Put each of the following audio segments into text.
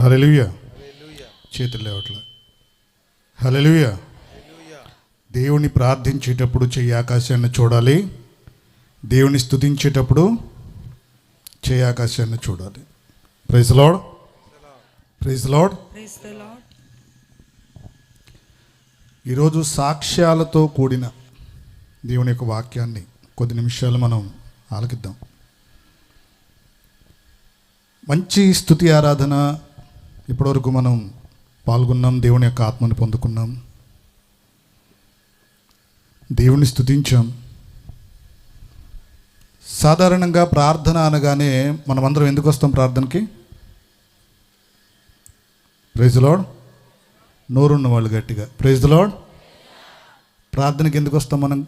హల్లెలూయా. చేతులు లేవట్లే. హల్లెలూయా. దేవుని ప్రార్థించేటప్పుడు చెయ్యి ఆకాశాన్ని చూడాలి. దేవుని స్తుతించేటప్పుడు చెయ్యి ఆకాశాన్ని చూడాలి. Praise lord. Praise Lord. ఈరోజు సాక్ష్యాలతో కూడిన దేవుని యొక్క వాక్యాన్ని కొద్ది నిమిషాలు మనం ఆలకిద్దాం. మంచి స్తుతి ఆరాధన ఇప్పటివరకు మనం పాల్గొన్నాం. దేవుని యొక్క ఆత్మని పొందుకున్నాం, దేవుని స్తుతించాం. సాధారణంగా ప్రార్థన అనగానే మనమందరం ఎందుకు వస్తాం ప్రార్థనకి? Praise the lord. నోరున్న వాళ్ళు గట్టిగా ప్రైజ్ ది లార్డ్. ప్రార్థనకి ఎందుకు వస్తాం మనం?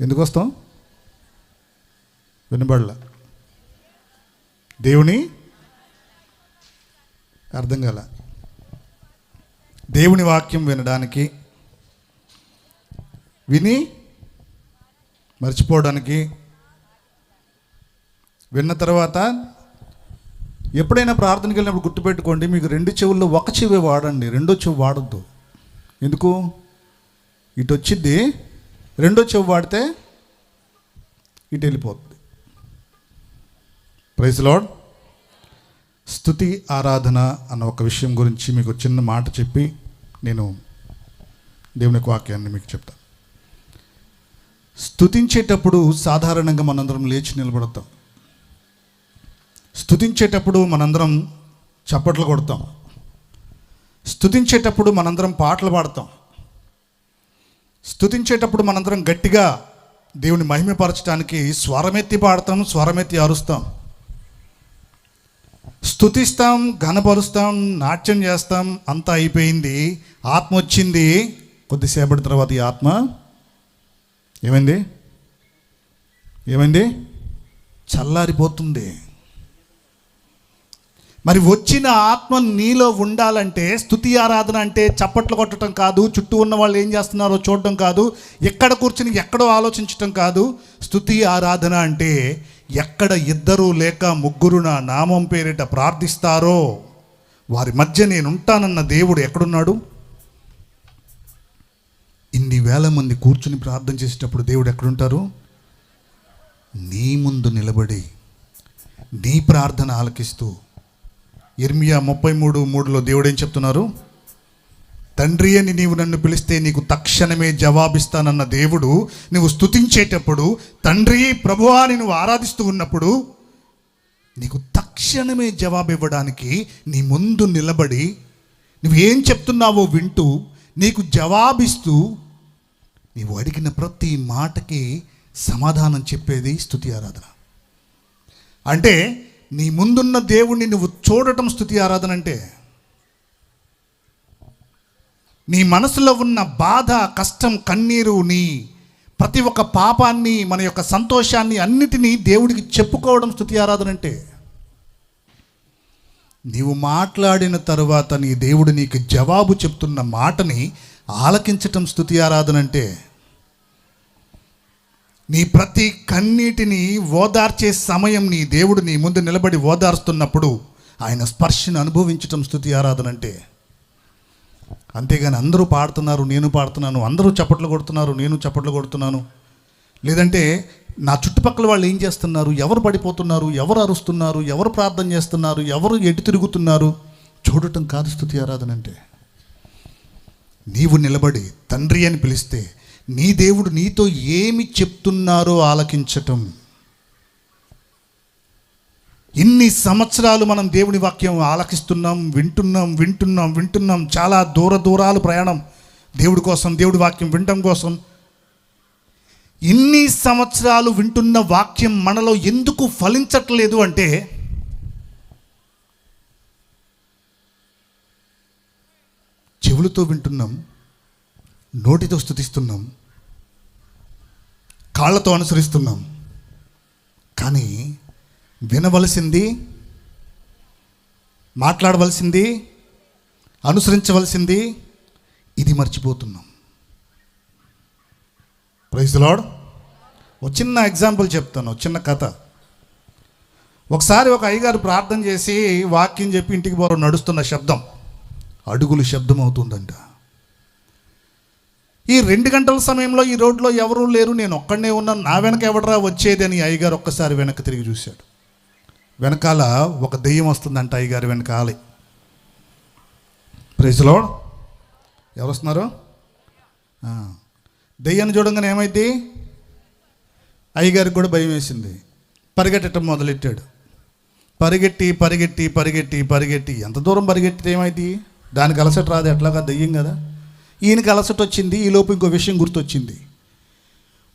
ఎందుకు వస్తాం? వినబడలా. దేవుని అర్థం కాల. దేవుని వాక్యం వినడానికి, విని మర్చిపోవడానికి, విన్న తర్వాత ఎప్పుడైనా ప్రార్థనకి వెళ్ళినప్పుడు గుర్తుపెట్టుకోండి, మీకు రెండు చెవుల్లో ఒక చెవి వాడండి, రెండో చెవి వాడద్దు. ఎందుకు? ఇటు వచ్చిద్ది, రెండో చెవి వాడితే ఇటు వెళ్ళిపోతుంది. Praise Lord. స్తుతి ఆరాధన అన్న ఒక విషయం గురించి మీకు చిన్న మాట చెప్పి నేను దేవుని యొక్క వాక్యాన్ని మీకు చెప్తాను. స్తుతించేటప్పుడు సాధారణంగా మనందరం లేచి నిలబడతాం. స్తుతించేటప్పుడు మనందరం చప్పట్లు కొడతాం. స్తుతించేటప్పుడు మనందరం పాటలు పాడతాం. స్తుతించేటప్పుడు మనందరం గట్టిగా దేవుని మహిమపరచడానికి స్వరమెత్తి పాడతాం, స్వరమెత్తి అరుస్తాం, స్తుతిస్తాం, ఘనపరుస్తాం, నాట్యం చేస్తాం. అంతా అయిపోయింది, ఆత్మ వచ్చింది. కొద్దిసేపటి తర్వాత ఈ ఆత్మ ఏమైంది? చల్లారిపోతుంది. మరి వచ్చిన ఆత్మ నీలో ఉండాలంటే స్తుతి ఆరాధన అంటే చప్పట్లు కొట్టడం కాదు, చుట్టూ ఉన్న వాళ్ళు ఏం చేస్తున్నారో చూడటం కాదు, ఎక్కడ కూర్చుని ఎక్కడో ఆలోచించటం కాదు. స్తుతి ఆరాధన అంటే ఎక్కడ ఇద్దరు లేక ముగ్గురు నా నామం పేరిట ప్రార్థిస్తారో వారి మధ్య నేను ఉంటానన్న దేవుడు ఎక్కడున్నాడు? ఇన్ని వేల మంది కూర్చుని ప్రార్థన చేసేటప్పుడు దేవుడు ఎక్కడుంటారు? నీ ముందు నిలబడి నీ ప్రార్థన ఆలకిస్తూ. ఇర్మియా 33:3 దేవుడు ఏం చెప్తున్నారు? తండ్రి అని నీవు నన్ను పిలిస్తే నీకు తక్షణమే జవాబిస్తానన్న దేవుడు నువ్వు స్తుతించేటప్పుడు, తండ్రి ప్రభువా అని నువ్వు ఆరాధిస్తూ ఉన్నప్పుడు నీకు తక్షణమే జవాబు ఇవ్వడానికి నీ ముందు నిలబడి నువ్వేం చెప్తున్నావో వింటూ నీకు జవాబిస్తూ నీవు అడిగిన ప్రతి మాటకి సమాధానం చెప్పేది స్తుతి ఆరాధన. అంటే నీ ముందున్న దేవుణ్ణి నువ్వు చూడటం స్తుతి ఆరాధన. అంటే నీ మనసులో ఉన్న బాధ, కష్టం, కన్నీరు, నీ ప్రతి ఒక్క పాపాన్ని, మన యొక్క సంతోషాన్ని అన్నిటినీ దేవుడికి చెప్పుకోవడం స్తుతి ఆరాధన. అంటే నీవు మాట్లాడిన తరువాత నీ దేవుడు నీకు జవాబు చెప్తున్న మాటని ఆలకించటం స్తుతి ఆరాధన. అంటే నీ ప్రతి కన్నీటిని ఓదార్చే సమయం నీ దేవుడు నీ ముందు నిలబడి ఓదార్స్తున్నప్పుడు ఆయన స్పర్శను అనుభవించటం స్తుతి ఆరాధన. అంటే అంతేగాని అందరూ పాడుతున్నారు నేను పాడుతున్నాను, అందరూ చప్పట్లు కొడుతున్నారు నేను చప్పట్లు కొడుతున్నాను, లేదంటే నా చుట్టుపక్కల వాళ్ళు ఏం చేస్తున్నారు, ఎవరు పడిపోతున్నారు, ఎవరు అరుస్తున్నారు, ఎవరు ప్రార్థన చేస్తున్నారు, ఎవరు ఎటు తిరుగుతున్నారు చూడటం కాదు స్తుతి ఆరాధన. అంటే నీవు నిలబడి తండ్రి అని పిలిస్తే నీ దేవుడు నీతో ఏమి చెప్తున్నారో ఆలకించటం. ఇన్ని సంవత్సరాలు మనం దేవుని వాక్యం ఆలకిస్తున్నాం, వింటున్నాం. చాలా దూరాలు ప్రయాణం దేవుడి కోసం, దేవుడి వాక్యం వినటం కోసం. ఇన్ని సంవత్సరాలు వింటున్న వాక్యం మనలో ఎందుకు ఫలించట్లేదు అంటే చెవులతో వింటున్నాం, నోటితో స్తుతిస్తున్నాం, కాళ్ళతో అనుసరిస్తున్నాం, కానీ వినవలసింది, మాట్లాడవలసింది, అనుసరించవలసింది ఇది మర్చిపోతున్నాం. Praise the lord. ఒక చిన్న ఎగ్జాంపుల్ చెప్తాను, చిన్న కథ. ఒకసారి ఒక అయ్యగారు ప్రార్థన చేసి వాక్యం చెప్పి ఇంటికి పోరు నడుస్తున్న శబ్దం, అడుగులు శబ్దం అవుతుందంట. ఈ 2 గంటల సమయంలో ఈ రోడ్లో ఎవరూ లేరు, నేను ఒక్కడనే ఉన్నాను, నా వెనక ఎవడరా వచ్చేది అని అయ్యగారు ఒక్కసారి వెనక్కి తిరిగి చూశాడు. వెనకాల ఒక దెయ్యం వస్తుందంట అయ్యగారు వెనకాలే. Praise Lord. ఎవరు వస్తున్నారు? దెయ్యాన్ని చూడంగానే ఏమైంది? అయ్యగారికి కూడా భయం వేసింది. పరిగెట్టడం మొదలెట్టాడు. పరిగెట్టి పరిగెట్టి పరిగెట్టి పరిగెట్టి ఎంత దూరం పరిగెట్టితే ఏమైంది? దానికి అలసట రాదు, ఎట్లాగా దెయ్యం కదా. ఈయనకి అలసట వచ్చింది. ఈలోపు ఇంకో విషయం గుర్తొచ్చింది.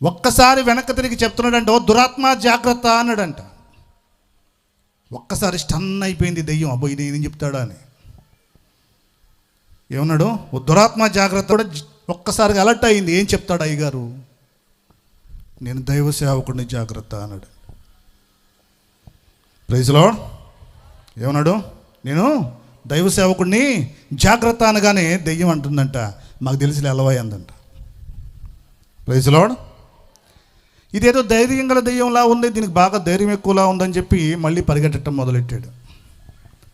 ఒక్కసారి వెనక్కి తిరిగి చెప్తున్నాడంట, ఓ దురాత్మ జాగ్రత్త అన్నాడంట. ఒక్కసారి స్టన్ అయిపోయింది దెయ్యం, అబ్బో ఇది ఏం చెప్తాడా అని. ఏమన్నాడు? ఓ దురాత్మ జాగ్రత్త. కూడా ఒక్కసారిగా అలర్ట్ అయింది. ఏం చెప్తాడు అయ్యగారు? నేను దైవ సేవకుడిని, జాగ్రత్త అన్నాడు. Praise Lord. ఏమన్నాడు? నేను దైవ సేవకుడిని, జాగ్రత్త అనగానే దెయ్యం అంటుందంట, మాకు తెలిసి ఎలవాయి అందంట. Praise lord. ఇదేదో ధైర్యం గల దెయ్యంలా ఉంది, దీనికి బాగా ధైర్యం ఎక్కువలా ఉందని చెప్పి మళ్ళీ పరిగెట్టడం మొదలెట్టాడు.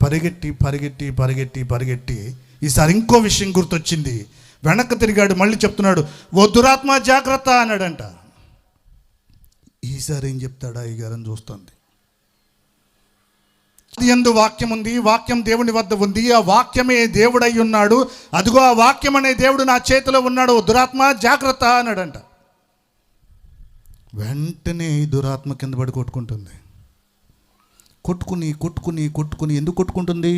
పరిగెట్టి పరిగెట్టి పరిగెట్టి పరిగెట్టి ఈసారి ఇంకో విషయం గుర్తొచ్చింది. వెనక్కి తిరిగాడు, మళ్ళీ చెప్తున్నాడు, ఓ దురాత్మ జాగ్రత్త అన్నాడంట. ఈసారి ఏం చెప్తాడా అయ్యగారని చూస్తుంది. యందు వాక్యం ఉంది, వాక్యం దేవుని వద్ద ఉంది, ఆ వాక్యమే దేవుడై ఉన్నాడు, అదిగో ఆ వాక్యం అనే దేవుడు నా చేతిలో ఉన్నాడు, ఓ దురాత్మ జాగ్రత్త అన్నాడంట. వెంటనే ఈ దురాత్మ కింద పడి కొట్టుకుంటుంది. కొట్టుకుని కొట్టుకుని కొట్టుకుని ఎందుకు కొట్టుకుంటుంది?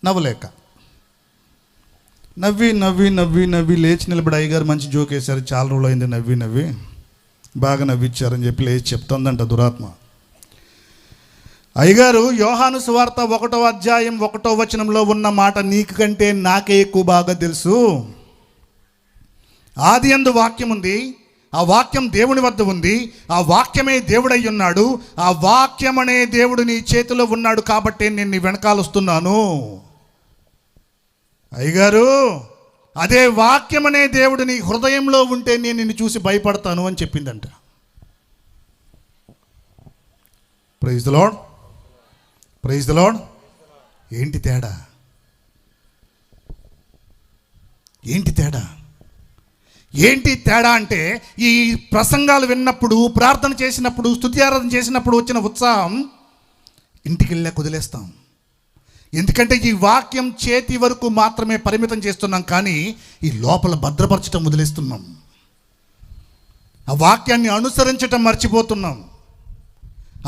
నవ్వలేక. నవ్వి నవ్వి నవ్వి నవ్వి లేచి నిలబడి అయ్యగారు మంచి జోక్ వేశారు, చాలా రోజులు అయింది నవ్వి నవ్వి, బాగా నవ్విచ్చారని చెప్పి లేచి చెప్తుందంట దురాత్మ. అయ్యగారు యోహాను సువార్త 1వ అధ్యాయం 1వ వచనంలో ఉన్న మాట నీకు కంటే నాకే ఎక్కువ బాగా తెలుసు. ఆది యందు వాక్యం ఉంది, ఆ వాక్యం దేవుని వద్ద ఉంది, ఆ వాక్యమే దేవుడై ఉన్నాడు, ఆ వాక్యం అనే దేవుడు నీ చేతిలో ఉన్నాడు కాబట్టి నేను నీ వెనకాల వస్తున్నాను. అయ్యగారు అదే వాక్యం అనే దేవుడు నీ హృదయంలో ఉంటే నేను నిన్ను చూసి భయపడతాను అని చెప్పిందంట. Praise the lord. Praise the lord. ఏంటి తేడా? ఏంటి తేడా? ఏంటి తేడా అంటే, ఈ ప్రసంగాలు విన్నప్పుడు, ప్రార్థన చేసినప్పుడు, స్తుతి ఆరాధన చేసినప్పుడు వచ్చిన ఉత్సాహం ఇంటికి వెళ్ళాక వదిలేస్తాం. ఎందుకంటే ఈ వాక్యం చేతి వరకు మాత్రమే పరిమితం చేస్తున్నాం, కానీ ఈ లోపల భద్రపరచడం వదిలేస్తున్నాం. ఆ వాక్యాన్ని అనుసరించటం మర్చిపోతున్నాం.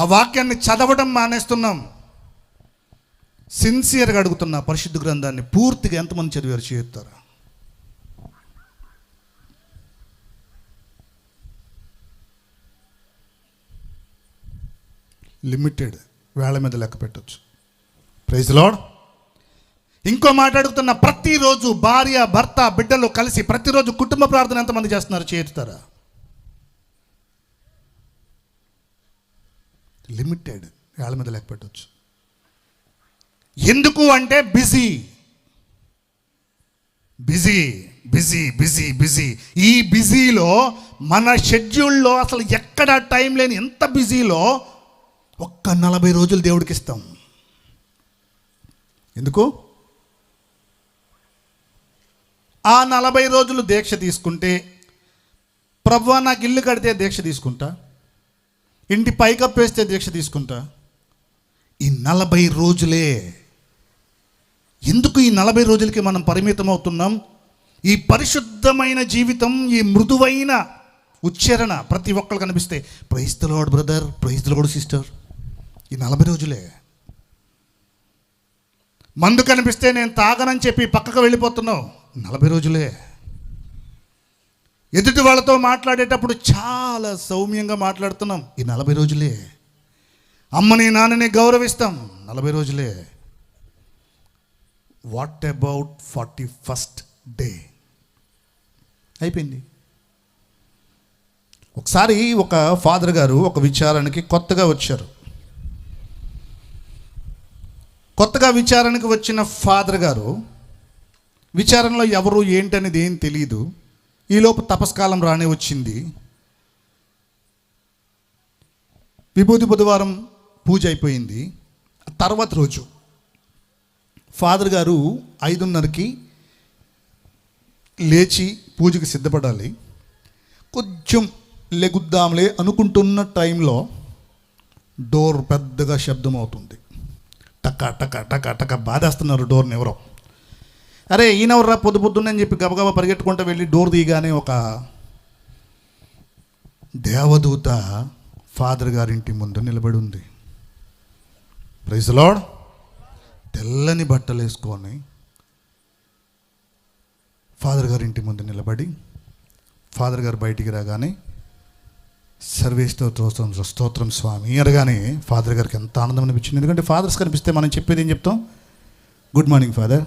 ఆ వాక్యాన్ని చదవడం మానేస్తున్నాం. సిన్సియర్గా అడుగుతున్నా, పరిశుద్ధ గ్రంథాన్ని పూర్తిగా ఎంతమంది చదివారు చేస్తారా? లిమిటెడ్, వేళ మీద లెక్క పెట్టచ్చు. Praise Lord. ఇంకో మాట అడుగుతున్నా, ప్రతిరోజు భార్య భర్త బిడ్డలు కలిసి ప్రతిరోజు కుటుంబ ప్రార్థన ఎంతమంది చేస్తున్నారు? చేస్తారా? లిమిటెడ్, వేళ మీద లెక్క పెట్టచ్చు. ఎందుకు అంటే busy busy busy busy busy. ఈ బిజీలో, మన షెడ్యూల్లో అసలు ఎక్కడ టైం లేని ఎంత బిజీలో ఒక్క 40 రోజులు దేవుడికి ఇస్తాం. ఎందుకు? ఆ 40 రోజులు దీక్ష తీసుకుంటే, ప్రభువా నాకు ఇల్లు కడితే దీక్ష తీసుకుంటా, ఇంటి పైకప్పేస్తే దీక్ష తీసుకుంటా. ఈ 40 రోజులే. ఎందుకు ఈ 40 రోజులకి మనం పరిమితం అవుతున్నాం? ఈ పరిశుద్ధమైన జీవితం, ఈ మృదువైన ఉచ్చారణ ప్రతి ఒక్కరు కనిపిస్తే praise the Lord brother, praise the Lord sister, ఈ 40 రోజులే. మందు కనిపిస్తే నేను తాగనని చెప్పి పక్కకు వెళ్ళిపోతున్నావు, 40 రోజులే. ఎదుటి వాళ్ళతో మాట్లాడేటప్పుడు చాలా సౌమ్యంగా మాట్లాడుతున్నాం, ఈ 40 రోజులే. అమ్మని నాన్నని గౌరవిస్తాం, 40 రోజులే. What about 41st day? అయిపోయింది. ఒకసారి ఒక ఫాదర్ గారు ఒక విచారానికి కొత్తగా వచ్చారు. కొత్తగా విచారణకు వచ్చిన ఫాదర్ గారు విచారణలో ఎవరు ఏంటనేది ఏం తెలియదు. ఈలోపు తపస్కాలం రానే వచ్చింది. విభూతి బుధవారం పూజ అయిపోయింది. తర్వాత రోజు ఫాదర్ గారు 5:30కి లేచి పూజకి సిద్ధపడాలి. కొంచెం లెగుద్దాంలే అనుకుంటున్న టైంలో డోర్ పెద్దగా శబ్దం అవుతుంది. టక టక టక టక బాధేస్తున్నారు డోర్ని ఎవరో. అరే ఈయనెవర్రా పొద్దున్నని చెప్పి గబగబా పరిగెట్టుకుంటూ వెళ్ళి డోర్ తీయగానే ఒక దేవదూత ఫాదర్ గారింటి ముందు నిలబడి ఉంది. Praise the Lord. తెల్లని బట్టలు వేసుకొని ఫాదర్ గారింటి ముందు నిలబడి, ఫాదర్ గారు బయటికి రాగానే స్తోత్రం స్వామి అనగానే ఫాదర్ గారికి ఎంత ఆనందం అనిపించింది. ఎందుకంటే ఫాదర్స్ కనిపిస్తే మనం చెప్పేది ఏం చెప్తాం? Good morning father,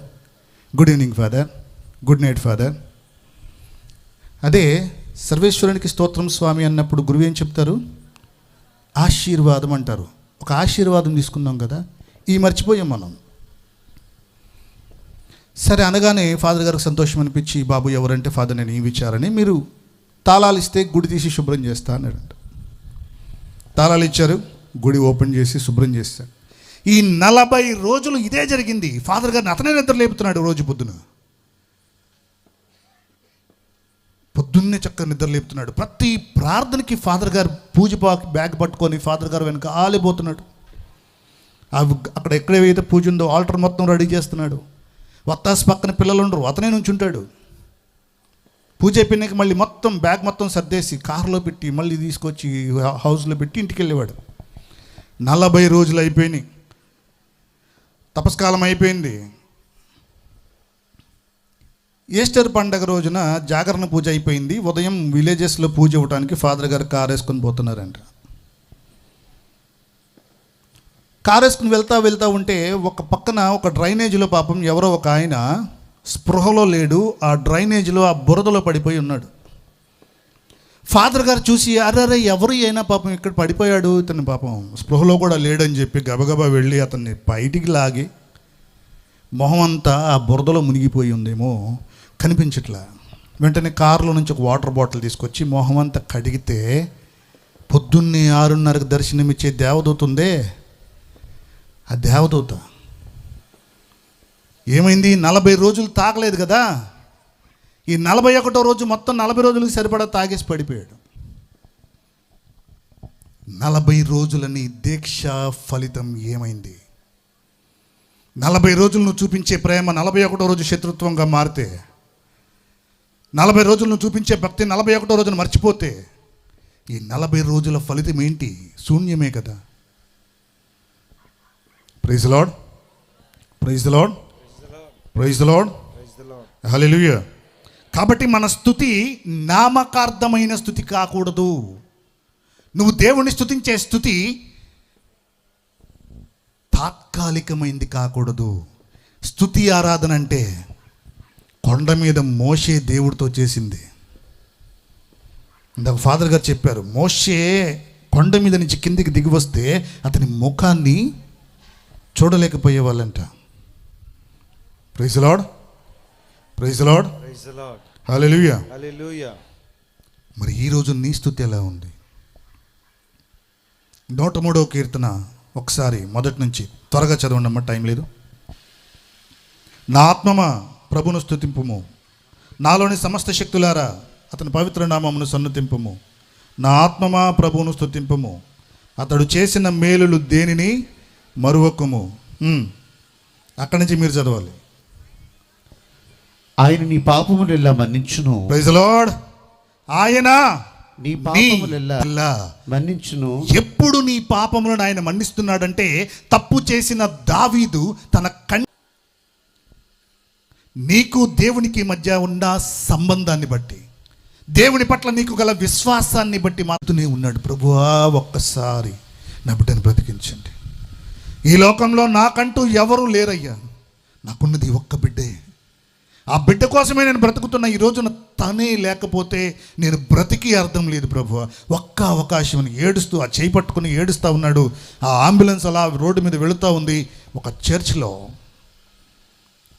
good evening father, good night father. అదే సర్వేశ్వరునికి స్తోత్రం స్వామి అన్నప్పుడు గురువు ఏం చెప్తారు? ఆశీర్వాదం అంటారు. ఒక ఆశీర్వాదం తీసుకుందాం కదా, ఈ మర్చిపోయాం మనం. సరే అనగానే ఫాదర్ గారికి సంతోషం అనిపించి, బాబు ఎవరంటే ఫాదర్ నేను ఈ విచారని, మీరు తాళాలు ఇస్తే గుడి తీసి శుభ్రం చేస్తా అన్నాడంట. తాళాలు ఇచ్చారు, గుడి ఓపెన్ చేసి శుభ్రం చేశారు. ఈ 40 రోజులు ఇదే జరిగింది. ఫాదర్ గారిని అతనే నిద్ర లేపుతున్నాడు. రోజు పొద్దున్నే చక్కగా నిద్ర లేపుతున్నాడు. ప్రతి ప్రార్థనకి ఫాదర్ గారు పూజ బ్యాగ్ పట్టుకొని ఫాదర్ గారు వెనక ఆలిపోతున్నాడు. అక్కడ ఎక్కడైతే పూజ ఉందో ఆల్టర్ మొత్తం రెడీ చేస్తున్నాడు. వత్తాసు పక్కన పిల్లలు ఉండరు, అతనే నుంచి ఉంటాడు. పూజ అయిపోయినాక మళ్ళీ మొత్తం బ్యాగ్ మొత్తం సర్దేసి కారులో పెట్టి మళ్ళీ తీసుకొచ్చి హౌస్లో పెట్టి ఇంటికి వెళ్ళేవాడు. 40 రోజులు అయిపోయినాయి. తపస్కాలం అయిపోయింది. ఈస్టర్ పండగ రోజున జాగరణ పూజ అయిపోయింది. ఉదయం విలేజెస్లో పూజ ఇవ్వడానికి ఫాదర్ గారు కారు వేసుకొని పోతున్నారంట. కారు వేసుకుని వెళ్తా ఉంటే ఒక పక్కన ఒక డ్రైనేజీలో పాపం ఎవరో ఒక ఆయన స్పృహలో లేడు. ఆ డ్రైనేజీలో ఆ బురదలో పడిపోయి ఉన్నాడు. ఫాదర్ గారు చూసి అరే ఎవరు అయినా పాపం ఇక్కడ పడిపోయాడు, ఇతను పాపం స్పృహలో కూడా లేడని చెప్పి గబగబా వెళ్ళి అతన్ని బయటికి లాగి, మొహం అంతా ఆ బురదలో మునిగిపోయి ఉందేమో కనిపించట్లా. వెంటనే కారులో నుంచి ఒక వాటర్ బాటిల్ తీసుకొచ్చి మొహం అంతా కడిగితే పొద్దున్నే 6:30కి దర్శనమిచ్చే దేవదూత ఉందే, ఆ దేవదూత ఏమైంది? 40 రోజులు తాగలేదు కదా, ఈ 41వ రోజు మొత్తం 40 రోజులకు సరిపడా తాగేసి పడిపోయాడు. 40 రోజులని దీక్ష ఫలితం ఏమైంది? 40 రోజులు నువ్వు చూపించే ప్రేమ 41వ రోజు శత్రుత్వంగా మారితే, 40 రోజులు నువ్వు చూపించే భక్తి 41వ రోజున మర్చిపోతే, ఈ 40 రోజుల ఫలితం ఏంటి? శూన్యమే కదా. Praise the lord, praise the lord, praise the lord, hallelujah. కాబట్టి మన స్తుతి నామకార్థమైన స్తుతి కాకూడదు. నువ్వు దేవుణ్ణి స్తుతించే స్తుతి తాత్కాలికమైంది కాకూడదు. స్తుతి ఆరాధన అంటే కొండ మీద మోషే దేవుడితో చేసింది. ఇందాక ఫాదర్ గారు చెప్పారు, మోషే కొండ మీద నుంచి కిందికి దిగి వస్తే అతని ముఖాన్ని చూడలేకపోయే వాళ్ళంట. Praise the lord, praise the lord, hallelujah, hallelujah. మరి ఈరోజు నీ స్తుతి ఎలా ఉంది? 103వ కీర్తన ఒకసారి మొదటి నుంచి త్వరగా చదవండమ్మా, టైం లేదు. నా ఆత్మమా ప్రభును స్తుతింపుము, నాలోని సమస్త శక్తులారా అతని పవిత్ర నామమును సన్నుతింపుము. నా ఆత్మమా ప్రభువును స్తుతింపుము, అతడు చేసిన మేలులు దేనిని మరువకుము. అక్కడి నుంచి మీరు చదవాలి. ఆయన నీ పాపములెల్లా మన్నించును. Praise the lord. ఆయన నీ పాపములెల్లా మన్నించును. ఎప్పుడు నీ పాపములను ఆయన మన్నిస్తున్నాడంటే, తప్పు చేసిన దావీదు తన నీకు దేవునికి మధ్య ఉన్న సంబంధాన్ని బట్టి, దేవుని పట్ల నీకు గల విశ్వాసాన్ని బట్టి మారుతూనే ఉన్నాడు. ప్రభువా ఒక్కసారి నా బిడ్డను బ్రతికించండి. ఈ లోకంలో నాకంటూ ఎవరూ లేరయ్యా, నాకున్నది ఒక్క బిడ్డే. ఆ బిడ్డ కోసమే నేను బ్రతుకుతున్న. ఈ రోజున తనే లేకపోతే నేను బ్రతికి అర్థం లేదు ప్రభువా. ఒక్క అవకాశం అని ఏడుస్తూ, ఆ చేయి పట్టుకుని ఏడుస్తూ ఉన్నాడు. ఆ అంబులెన్స్ అలా రోడ్డు మీద వెళుతూ ఉంది. ఒక చర్చ్లో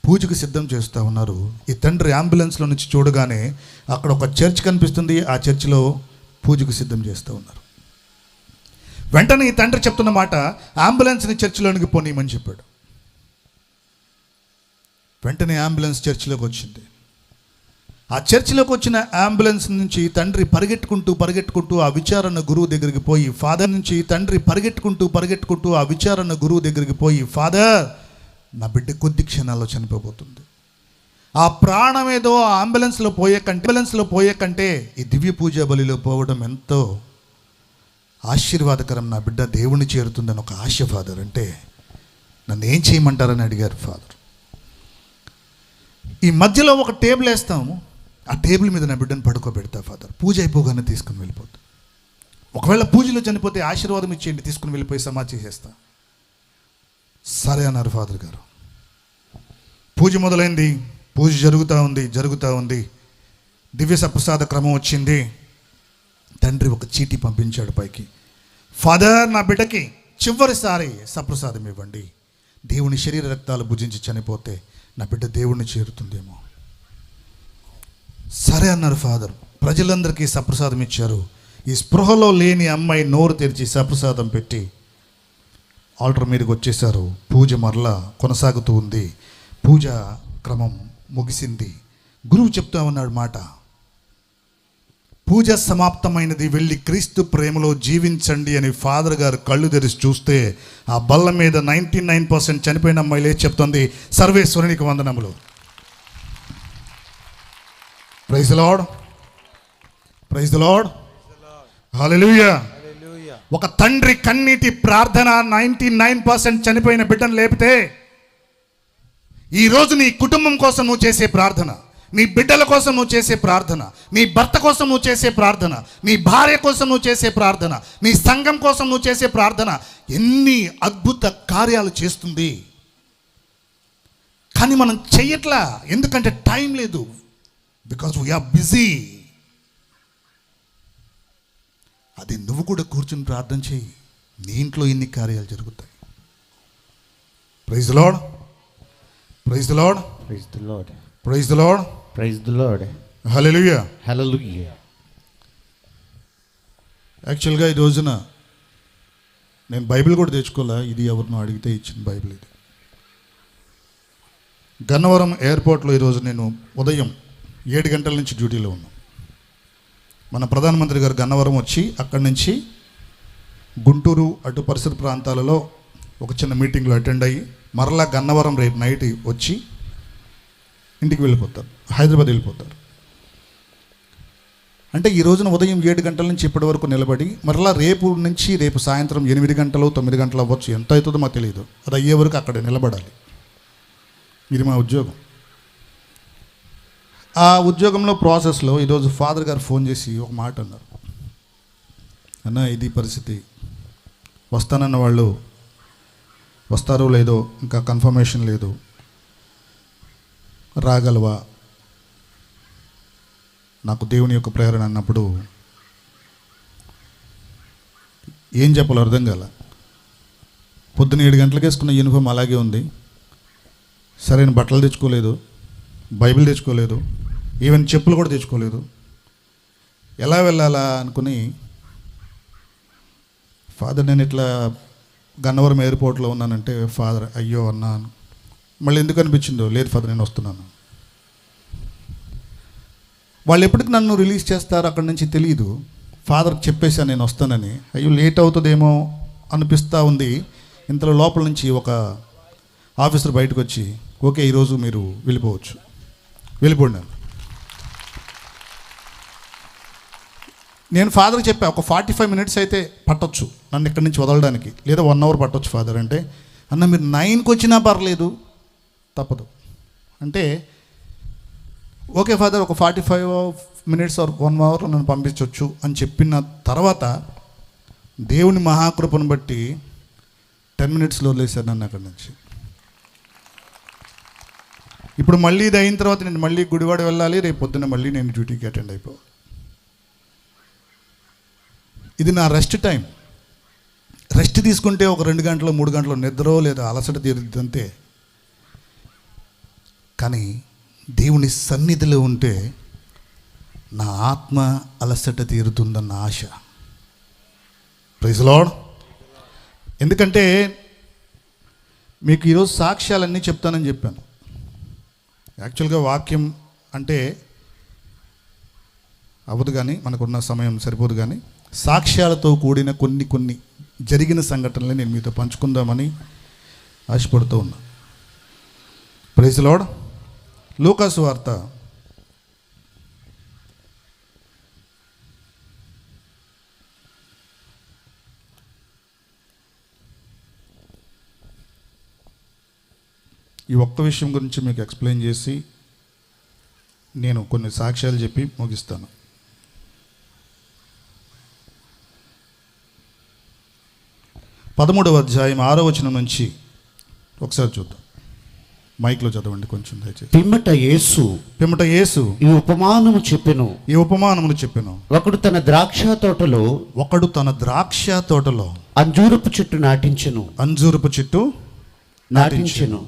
పూజకు సిద్ధం చేస్తూ ఉన్నారు. ఈ తండ్రి అంబులెన్స్లో నుంచి చూడగానే అక్కడ ఒక చర్చ్ కనిపిస్తుంది. ఆ చర్చిలో పూజకు సిద్ధం చేస్తూ ఉన్నారు. వెంటనే ఈ తండ్రి చెప్తున్న మాట, అంబులెన్స్ని చర్చిలోనికి పోనీయమని చెప్పాడు. వెంటనే అంబులెన్స్ చర్చిలోకి వచ్చింది. ఆ చర్చిలోకి వచ్చిన అంబులెన్స్ నుంచి తండ్రి పరిగెట్టుకుంటూ ఆ విచారణ గురువు దగ్గరికి పోయి, ఫాదర్ నా బిడ్డ కొద్ది క్షణాల్లో చనిపోబోతుంది. ఆ ప్రాణం ఏదో ఆ అంబులెన్స్లో పోయే కంటే ఈ దివ్య పూజా బలిలో పోవడం ఎంతో ఆశీర్వాదకరం, నా బిడ్డ దేవుణ్ణి చేరుతుందని ఒక ఆశ ఫాదర్. అంటే నన్ను ఏం చేయమంటారని అడిగారు ఫాదర్. ఈ మధ్యలో ఒక టేబుల్ వేస్తాము, ఆ టేబుల్ మీద నా బిడ్డను పడుకోబెడతా ఫాదర్, పూజ అయిపోగానే తీసుకుని వెళ్ళిపోతా. ఒకవేళ పూజలో చనిపోతే ఆశీర్వాదం ఇచ్చేయండి, తీసుకుని వెళ్ళిపోయి సమాధి చేసేస్తా. సరే అన్నారు ఫాదర్ గారు. పూజ మొదలైంది, పూజ జరుగుతూ ఉంది. దివ్య సప్రసాద క్రమం వచ్చింది. తండ్రి ఒక చీటీ పంపించాడు పైకి, ఫాదర్ నా బిడ్డకి చివరిసారి సప్రసాదం ఇవ్వండి, దేవుని శరీర రక్తాలు భుజించి చనిపోతే నా బిడ్డ దేవుణ్ణి చేరుతుందేమో. సరే అన్నారు ఫాదర్. ప్రజలందరికీ సప్రసాదం ఇచ్చారు. ఈ స్పృహలో లేని అమ్మాయి నోరు తెరిచి సప్రసాదం పెట్టి ఆల్టర్ మీదకి వచ్చేసారు. పూజ మరలా కొనసాగుతూ ఉంది. పూజ క్రమం ముగిసింది. గురువు చెప్తా ఉన్నాడు మాట, పూజ సమాప్తమైనది, వెళ్ళి క్రీస్తు ప్రేమలో జీవించండి అని ఫాదర్ గారు కళ్ళు తెరిచి చూస్తే ఆ బల్ల మీద 99% చనిపోయిన అమ్మాయిలే చెప్తుంది, సర్వేశ్వరునికి వందనములు. ప్రైజ్ ది లార్డ్, హల్లెలూయా. ఒక తండ్రి కన్నీటి ప్రార్థన 99% చనిపోయిన బిడ్డను లేపితే, ఈరోజు నీ కుటుంబం కోసం నువ్వు చేసే ప్రార్థన, నీ బిడ్డల కోసం నువ్వు చేసే ప్రార్థన, నీ భర్త కోసం నువ్వు చేసే ప్రార్థన, నీ భార్య కోసం నువ్వు చేసే ప్రార్థన, నీ సంఘం కోసం నువ్వు చేసే ప్రార్థన ఎన్ని అద్భుత కార్యాలు చేస్తుంది. కానీ మనం చెయ్యట్లా, ఎందుకంటే టైం లేదు, బికాజ్ వీఆర్ బిజీ. అది నువ్వు కూడా కూర్చుని ప్రార్థన చేయి, నీ ఇంట్లో ఇన్ని కార్యాలు జరుగుతాయి. Praise the lord, praise the lord, praise the lord, praise the lord, praise the lord, hallelujah, hallelujah. యాక్చువల్గా ఈ రోజున నేను బైబిల్ కూడా తెచ్చుకోలే, ఇది ఎవరినో అడిగితే ఇచ్చిన బైబిల్ ఇది. గన్నవరం ఎయిర్పోర్ట్లో ఈరోజు నేను ఉదయం 7 గంటల నుంచి డ్యూటీలో ఉన్నాను. మన ప్రధానమంత్రి గారు గన్నవరం వచ్చి అక్కడి నుంచి గుంటూరు అటు పరిసర ప్రాంతాలలో ఒక చిన్న మీటింగ్లో అటెండ్ అయ్యి మరలా గన్నవరం రేపు నైట్ వచ్చి ఇంటికి వెళ్ళిపోతారు, హైదరాబాద్ వెళ్ళిపోతారు. అంటే ఈ రోజున ఉదయం 7 గంటల నుంచి ఇప్పటి వరకు నిలబడి మరలా రేపు సాయంత్రం 8 గంటలు 9 గంటలు అవ్వచ్చు, ఎంత అవుతుందో మాకు తెలియదు, అది అయ్యే వరకు అక్కడ నిలబడాలి. ఇది మా ఉద్యోగం. ఆ ఉద్యోగంలో ప్రాసెస్లో ఈరోజు ఫాదర్ గారు ఫోన్ చేసి ఒక మాట అన్నారు, అన్న ఇది పరిస్థితి, వస్తానన్న వాళ్ళు వస్తారో లేదో ఇంకా కన్ఫర్మేషన్ లేదు, రాగలవా, నాకు దేవుని యొక్క ప్రేరణ అన్నప్పుడు ఏం చెప్పాలో అర్థం కాల. పొద్దున్న 7 గంటలకు వేసుకున్న యూనిఫామ్ అలాగే ఉంది, సరైన బట్టలు తెచ్చుకోలేదు, బైబిల్ తెచ్చుకోలేదు, ఈవెన్ చెప్పులు కూడా తెచ్చుకోలేదు. ఎలా వెళ్ళాలా అనుకుని ఫాదర్ నేను ఇట్లా గన్నవరం ఎయిర్పోర్ట్లో ఉన్నానంటే ఫాదర్ అయ్యో అన్నాను. మళ్ళీ ఎందుకు అనిపించిందో, లేదు ఫాదర్ నేను వస్తున్నాను. వాళ్ళు ఎప్పటికి నన్ను రిలీజ్ చేస్తారో అక్కడి నుంచి తెలియదు. ఫాదర్కి చెప్పేశాను నేను వస్తానని. అయ్యో లేట్ అవుతుందేమో అనిపిస్తూ ఉంది. ఇంతలో లోపల నుంచి ఒక ఆఫీసర్ బయటకు వచ్చి, ఓకే ఈరోజు మీరు వెళ్ళిపోవచ్చు, వెళ్ళిపోండి. నేను ఫాదర్కి చెప్పా, ఒక 45 మినిట్స్ అయితే పట్టొచ్చు నన్ను ఇక్కడి నుంచి వదలడానికి, లేదా 1 అవర్ పట్టొచ్చు ఫాదర్ అంటే, అన్న మీరు 9కి వచ్చినా పర్లేదు, తప్పదు అంటే, ఓకే ఫాదర్ ఒక 45 మినిట్స్ ఆర్ 1 అవర్ నన్ను పంపించవచ్చు అని చెప్పిన తర్వాత దేవుని మహాకృపను బట్టి 10 మినిట్స్లో వదిలేశారు నన్ను అక్కడి నుంచి. ఇప్పుడు మళ్ళీ ఇది అయిన తర్వాత నేను మళ్ళీ గుడివాడ వెళ్ళాలి, రేపు పొద్దున్న మళ్ళీ నేను డ్యూటీకి అటెండ్ అయిపోవాలి. ఇది నా రెస్ట్ టైం. రెస్ట్ తీసుకుంటే ఒక 2 గంటలు 3 గంటలు నిద్ర లేదా అలసట తీరుద్ది అంతే. కానీ దేవుని సన్నిధిలో ఉంటే నా ఆత్మ అలసట తీరుతుందన్న ఆశ. ప్రైజ్ ది లార్డ్, ఎందుకంటే మీకు ఈరోజు సాక్ష్యాలన్నీ చెప్తానని చెప్పాను. యాక్చువల్గా వాక్యం అంటే అవ్వదు, కానీ మనకున్న సమయం సరిపోదు. కానీ సాక్ష్యాలతో కూడిన కొన్ని జరిగిన సంఘటనలు నేను మీతో పంచుకుందామని ఆశపడుతూ ఉన్నా. Praise Lord. లూకాసు వార్త 1 విషయం గురించి మీకు ఎక్స్ప్లెయిన్ చేసి నేను కొన్ని సాక్ష్యాలు చెప్పి ముగిస్తాను. పదమూడవ అధ్యాయం 6వ వచనం నుంచి ఒకసారి చూద్దాం. మైక్లో చదవండి కొంచెం దయచేసి. పిమ్మట యేసు ఈ ఉపమానమును చెప్పెను. ఒకడు తన ద్రాక్ష తోటలో అంజూరపు చెట్టు నాటించెను.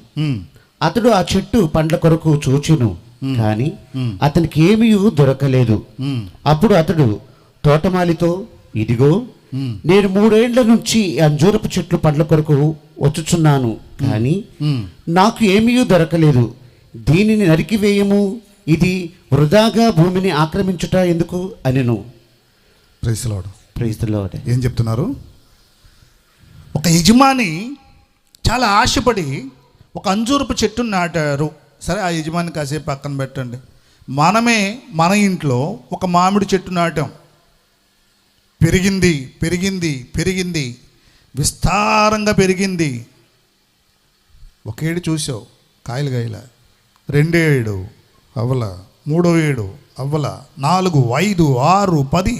అతడు ఆ చెట్టు పండ్ల కొరకు చూచెను, కానీ అతనికి ఏమీ దొరకలేదు. అప్పుడు అతడు తోటమాలితో, ఇదిగో నేను 3 ఏండ్ల నుంచి అంజూరపు చెట్లు పండ్ల కొరకు వచ్చుచున్నాను, కానీ నాకు ఏమీ దొరకలేదు. దీనిని నరికివేయము, ఇది వృధాగా భూమిని ఆక్రమించుట ఎందుకు అనెను. Praise the lord. Praise the Lord. ఏం చెప్తున్నారు? ఒక యజమాని చాలా ఆశపడి ఒక అంజూరపు చెట్టును నాటారు. సరే, ఆ యజమాని కాసేపు పక్కన పెట్టండి. మనమే మన ఇంట్లో ఒక మామిడి చెట్టు నాటాం. పెరిగింది, విస్తారంగా పెరిగింది. 1 ఏడు చూసావు, కాయలు 2 ఏడు అవ్వల, 3వ ఏడు అవ్వల, 4, 5, 6, 10.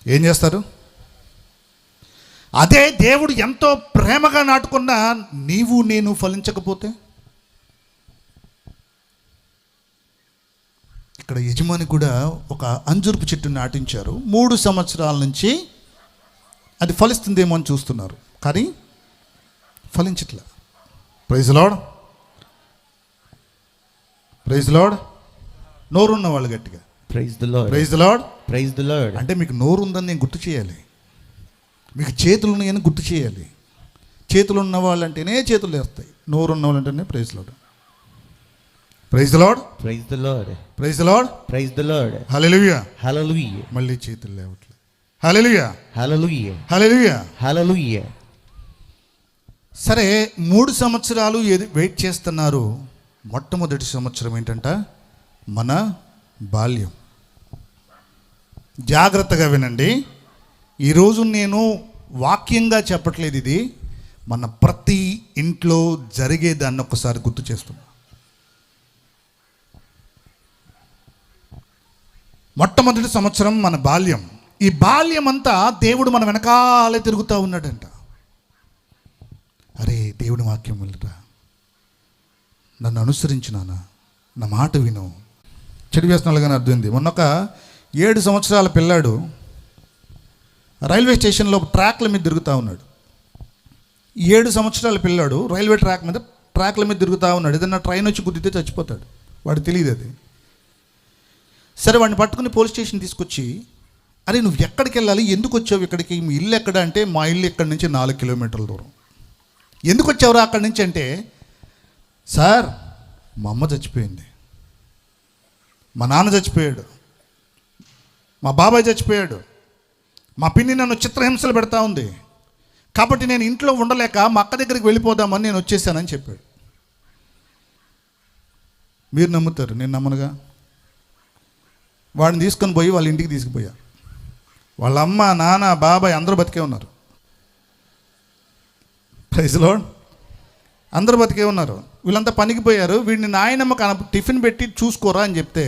ఏం చేస్తారు? అదే దేవుడు ఎంతో ప్రేమగా నాటుకున్న నీవు నేను ఫలించకపోతే? ఇక్కడ యజమాని కూడా ఒక అంజూరపు చెట్టు నాటించారు. 3 సంవత్సరాల నుంచి అది ఫలిస్తుందేమో అని చూస్తున్నారు, కానీ ఫలించట్లే. Praise lord. నోరున్న వాళ్ళు గట్టిగా praise the lord. Praise the Lord. అంటే మీకు నోరు ఉందని నేను గుర్తు చేయాలి, మీకు చేతులు ఉన్నాయని గుర్తు చేయాలి. చేతులు ఉన్న వాళ్ళంటేనే చేతులు వేస్తాయి, నోరు ఉన్న వాళ్ళంటేనే ప్రైజ్ లార్డ్. హల్లెలూయా. మళ్ళీ చేతులు లేవట్లేదు. హల్లెలూయా. సరే, 3 సంవత్సరాలు వెయిట్ చేస్తున్నారు. మొట్టమొదటి సంవత్సరం ఏంటంట? మన బాల్యం. జాగ్రత్తగా వినండి. ఈరోజు నేను వాక్యంగా చెప్పట్లేదు, ఇది మన ప్రతి ఇంట్లో జరిగేదాన్ని ఒక్కసారి గుర్తు చేస్తున్నా. మొట్టమొదటి సంవత్సరం మన బాల్యం. ఈ బాల్యం అంతా దేవుడు మన వెనకాలే తిరుగుతూ ఉన్నాడంట. అరే, దేవుని వాక్యం వెళ్ళరా, నన్ను అనుసరించినానా, నా మాట విను. చెడు వ్యసనాలుగానే అర్థమైంది. మొన్నొక 7 సంవత్సరాల పిల్లాడు రైల్వే స్టేషన్లో ట్రాక్ల మీద తిరుగుతూ ఉన్నాడు. 7 సంవత్సరాల పిల్లాడు రైల్వే ట్రాక్ల మీద తిరుగుతూ ఉన్నాడు. ఏదన్నా ట్రైన్ వచ్చి గుద్దితే చచ్చిపోతాడు, వాడు తెలియదు అది. సరే, వాడిని పట్టుకుని పోలీస్ స్టేషన్ తీసుకొచ్చి, అరే నువ్వు ఎక్కడికి వెళ్ళాలి, ఎందుకు వచ్చావు ఇక్కడికి, మీ ఇల్లు ఎక్కడ అంటే, మా ఇల్లు ఇక్కడి నుంచి 4 కిలోమీటర్ల దూరం. ఎందుకు వచ్చావురా అక్కడి నుంచి అంటే, సార్ మా అమ్మ చచ్చిపోయింది, మా నాన్న చచ్చిపోయాడు, మా బాబాయ్ చచ్చిపోయాడు, మా పిన్ని నన్ను చిత్రహింసలు పెడతా ఉంది, కాబట్టి నేను ఇంట్లో ఉండలేక మా అక్క దగ్గరికి వెళ్ళిపోదామని నేను వచ్చేసానని చెప్పాడు. మీరు నమ్ముతారు, నేను నమ్మనుగా. వాడిని తీసుకొని పోయి వాళ్ళ ఇంటికి తీసుకుపోయా. వాళ్ళ అమ్మ, నాన్న, బాబాయ్ అందరూ బతికే ఉన్నారు. Praise Lord. అందరూ బతికే ఉన్నారు. వీళ్ళంతా పనికి పోయారు. వీడిని నాయనమ్మకు టిఫిన్ పెట్టి చూసుకోరా అని చెప్తే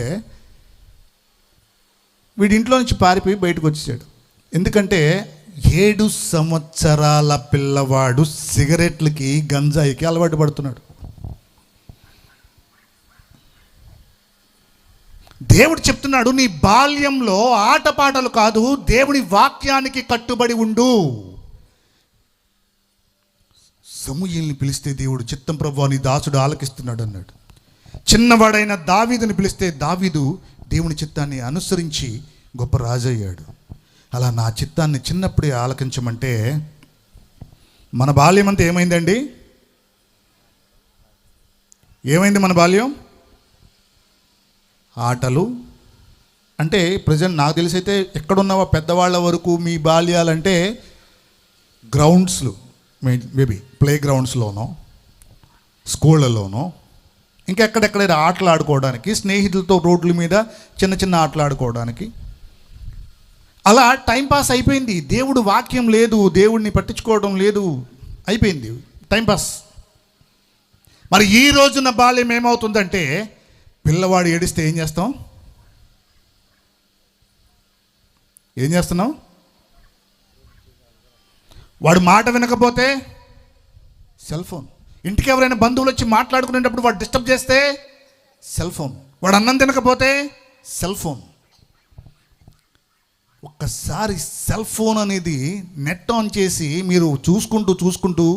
వీడి ఇంట్లో నుంచి పారిపోయి బయటకు వచ్చేసాడు. ఎందుకంటే 7 సంవత్సరాల పిల్లవాడు సిగరెట్లకి, గంజాయికి అలవాటు పడుతున్నాడు. దేవుడు చెప్తున్నాడు, నీ బాల్యంలో ఆటపాటలు కాదు, దేవుని వాక్యానికి కట్టుబడి ఉండు. సమూయేలుని పిలిస్తే దేవుడు, చిత్తం ప్రభువా నీ దాసుడు ఆలకిస్తున్నాడు అన్నాడు. చిన్నవాడైన దావీదుని పిలిస్తే దావీదు దేవుని చిత్తాన్ని అనుసరించి గొప్ప రాజు అయ్యాడు. అలా నా చిత్తాన్ని చిన్నప్పుడే ఆలకించమంటే మన బాల్యం అంతా ఏమైందండి? ఏమైంది మన బాల్యం? ఆటలు. అంటే ప్రజెంట్ నాకు తెలిసైతే ఎక్కడున్నావో పెద్దవాళ్ళ వరకు మీ బాల్యాలంటే గ్రౌండ్స్లు, మేబీ ప్లే గ్రౌండ్స్లోనో స్కూళ్ళలోనో ఇంకెక్కడెక్కడైనా ఆటలు ఆడుకోవడానికి, స్నేహితులతో రోడ్ల మీద చిన్న చిన్న ఆటలు ఆడుకోవడానికి అలా టైంపాస్ అయిపోయింది. దేవుడు వాక్యం లేదు, దేవుడిని పట్టించుకోవడం లేదు, అయిపోయింది టైంపాస్. మరి ఈ రోజున బాల్యం ఏమవుతుందంటే, పిల్లవాడు ఏడిస్తే ఏం చేస్తాం? ఏం చేస్తున్నాం? వాడు మాట వినకపోతే సెల్ ఫోన్. ఇంటికి ఎవరైనా బంధువులు వచ్చి మాట్లాడుకునేటప్పుడు వాడు డిస్టర్బ్ చేస్తే సెల్ ఫోన్. వాడు అన్నం తినకపోతే సెల్ ఫోన్. ఒక్కసారి సెల్ ఫోన్ అనేది నెట్ ఆన్ చేసి మీరు చూసుకుంటూ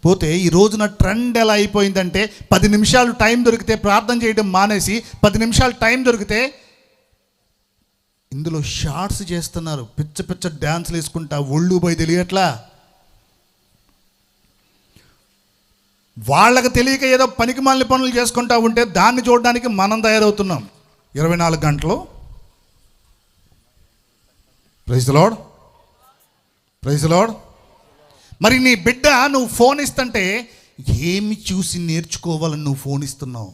పోతే ఈ రోజున ట్రెండ్ ఎలా అయిపోయిందంటే 10 నిమిషాలు టైం దొరికితే ప్రార్థన చేయడం మానేసి 10 నిమిషాలు టైం దొరికితే ఇందులో షార్ట్స్ చేస్తున్నారు. పిచ్చ డ్యాన్స్లు వేసుకుంటా ఒళ్ళు పోయి తెలియట్లా. వాళ్ళకి తెలియక ఏదో పనికిమాలిన పనులు చేసుకుంటా ఉంటే దాన్ని చూడడానికి మనం తయారవుతున్నాం 24 గంటలు. Praise the lord, praise the Lord. మరి నీ బిడ్డ నువ్వు ఫోన్ ఇస్తుంటే ఏమి చూసి నేర్చుకోవాలని నువ్వు ఫోన్ ఇస్తున్నావు?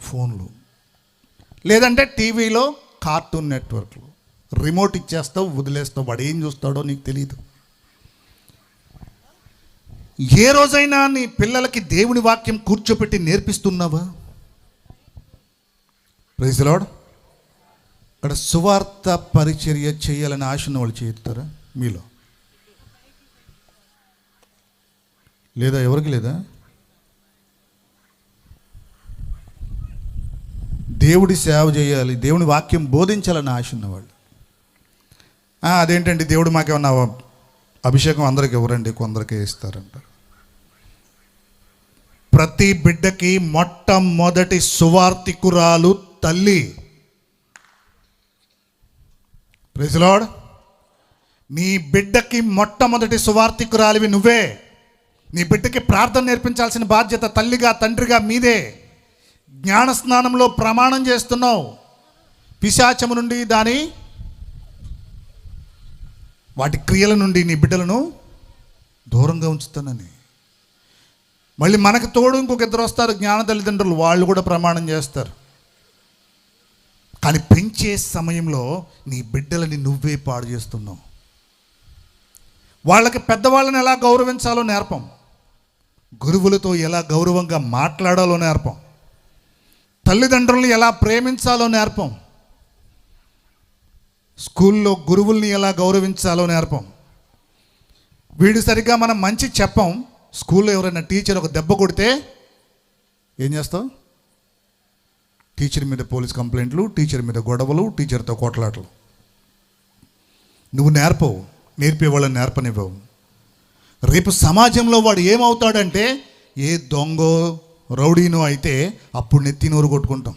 ఫోన్లు లేదంటే టీవీలో కార్టూన్ నెట్వర్క్లు. రిమోట్ ఇచ్చేస్తావు, వదిలేస్తావు. వాడు ఏం చూస్తాడో నీకు తెలియదు. ఏ రోజైనా నీ పిల్లలకి దేవుని వాక్యం కూర్చోపెట్టి నేర్పిస్తున్నావా? Praise the lord. ఇక్కడ సువార్త పరిచర్య చేయాలని ఆశ ఉన్న వాళ్ళు చేస్తారా మీలో? లేదా? ఎవరికి లేదా? దేవుడి సేవ చేయాలి, దేవుని వాక్యం బోధించాలని ఆశ ఉన్నవాళ్ళు. అదేంటండి దేవుడు మాకేమన్నా అభిషేకం అందరికి ఎవరండి, కొందరికే ఇస్తారంటారు. ప్రతి బిడ్డకి మొట్టమొదటి సువార్తికురాలు తల్లి. Praise the Lord. నీ బిడ్డకి మొట్టమొదటి సువార్తికురాలివి నువ్వే. నీ బిడ్డకి ప్రార్థన నేర్పించాల్సిన బాధ్యత తల్లిగా తండ్రిగా మీదే. జ్ఞాన స్నానంలో ప్రమాణం చేస్తున్నావు, పిశాచము నుండి వాటి క్రియల నుండి నీ బిడ్డలను దూరంగా ఉంచుతానని. మళ్ళీ మనకు తోడు ఇంకొక 2 వస్తారు జ్ఞాన తల్లిదండ్రులు, వాళ్ళు కూడా ప్రమాణం చేస్తారు. కానీ పెంచే సమయంలో నీ బిడ్డలని నువ్వే పాడు చేస్తున్నావు. వాళ్ళకి పెద్దవాళ్ళని ఎలా గౌరవించాలో నేర్పం, గురువులతో ఎలా గౌరవంగా మాట్లాడాలో నేర్పం, తల్లిదండ్రుల్ని ఎలా ప్రేమించాలో నేర్పం, స్కూల్లో గురువుల్ని ఎలా గౌరవించాలో నేర్పం. వీడు సరిగ్గా మనం మంచి చెప్పం. స్కూల్లో ఎవరైనా టీచర్ ఒక దెబ్బ కొడితే ఏం చేస్తావు? టీచర్ మీద పోలీస్ కంప్లైంట్లు, టీచర్ మీద గొడవలు, టీచర్తో కొట్లాటలు. నువ్వు నేర్పవు, నేర్పేవాళ్ళని నేర్పనివ్వవు. రేపు సమాజంలో వాడు ఏమవుతాడంటే, ఏ దొంగో రౌడీనో అయితే అప్పుడు నెత్తి నోరు కొట్టుకుంటాం.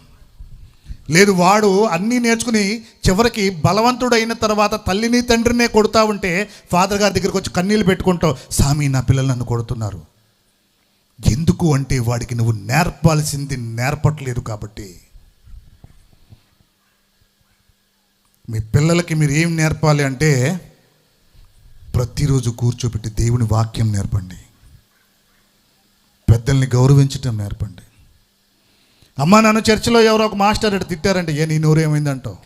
లేదు, వాడు అన్నీ నేర్చుకుని చివరికి బలవంతుడు అయిన తర్వాత తల్లిని తండ్రినే కొడతా ఉంటే ఫాదర్ గారి దగ్గరికి వచ్చి కన్నీళ్ళు పెట్టుకుంటావు, సామి నా పిల్లలు నన్ను కొడుతున్నారు. ఎందుకు అంటే వాడికి నువ్వు నేర్పాల్సింది నేర్పట్లేదు కాబట్టి. మీ పిల్లలకి మీరు ఏం నేర్పాలి అంటే, ప్రతిరోజు కూర్చోబెట్టి దేవుని వాక్యం నేర్పండి, పెద్దల్ని గౌరవించటం నేర్పండి. అమ్మ నన్ను చర్చిలో ఎవరో ఒక మాస్టర్ అటు తిట్టారంటే, నీ నోరు ఏమైందంటావు.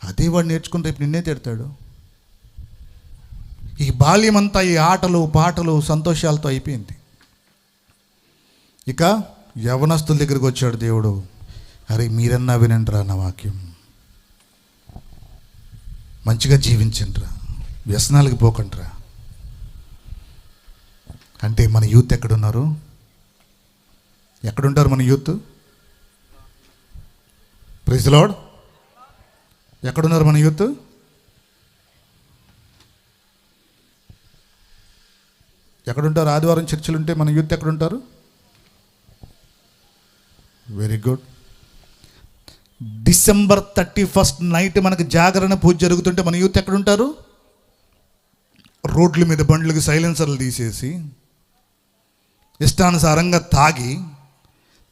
అదే వాడు నేర్చుకుని రేపు నిన్నే తిడతాడు. ఈ బాల్యం అంతా ఈ ఆటలు పాటలు సంతోషాలతో అయిపోయింది. ఇక యవనస్తుల దగ్గరికి వచ్చాడు దేవుడు. అరే మీరన్నా వినండిరా నా వాక్యం, మంచిగా జీవించండిరా, వ్యసనాలకు పోకండిరా అంటే మన యూత్ ఎక్కడున్నారు? ఎక్కడుంటారు మన యూత్? Praise the lord. ఎక్కడున్నారు మన యూత్? ఎక్కడుంటారు? ఆదివారం చర్చలు ఉంటే మన యూత్ ఎక్కడుంటారు? Very good. డిసెంబర్ 31 నైట్ మనకు జాగరణ పూజ జరుగుతుంటే మన యూత్ ఎక్కడుంటారు? రోడ్ల మీద బండ్లకు సైలెన్సర్లు తీసేసి ఇష్టానుసారంగా తాగి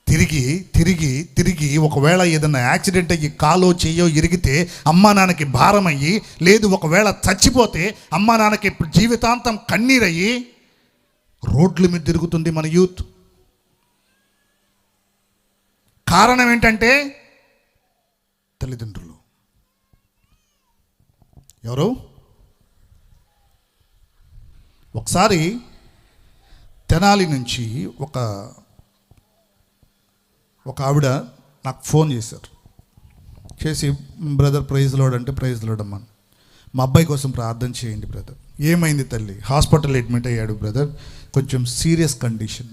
తిరిగి తిరిగి తిరిగి ఒకవేళ ఏదైనా యాక్సిడెంట్ అయ్యి కాలో చెయ్యో ఇరిగితే అమ్మా నాన్నకి భారం అయ్యి, లేదు ఒకవేళ చచ్చిపోతే అమ్మా నాన్నకి జీవితాంతం కన్నీరయ్యి రోడ్ల మీద తిరుగుతుంది మన యూత్. కారణం ఏంటంటే తల్లిదండ్రులు. ఎవరు? ఒకసారి తెనాలి నుంచి ఒక ఆవిడ నాకు ఫోన్ చేశారు. చేసి బ్రదర్ ప్రైజ్ లార్డ్ అంటే ప్రైజ్ లార్డ్ అమ్మా, మా అబ్బాయి కోసం ప్రార్థన చేయండి బ్రదర్. ఏమైంది తల్లి? హాస్పిటల్ అడ్మిట్ అయ్యాడు బ్రదర్, కొంచెం సీరియస్ కండిషన్.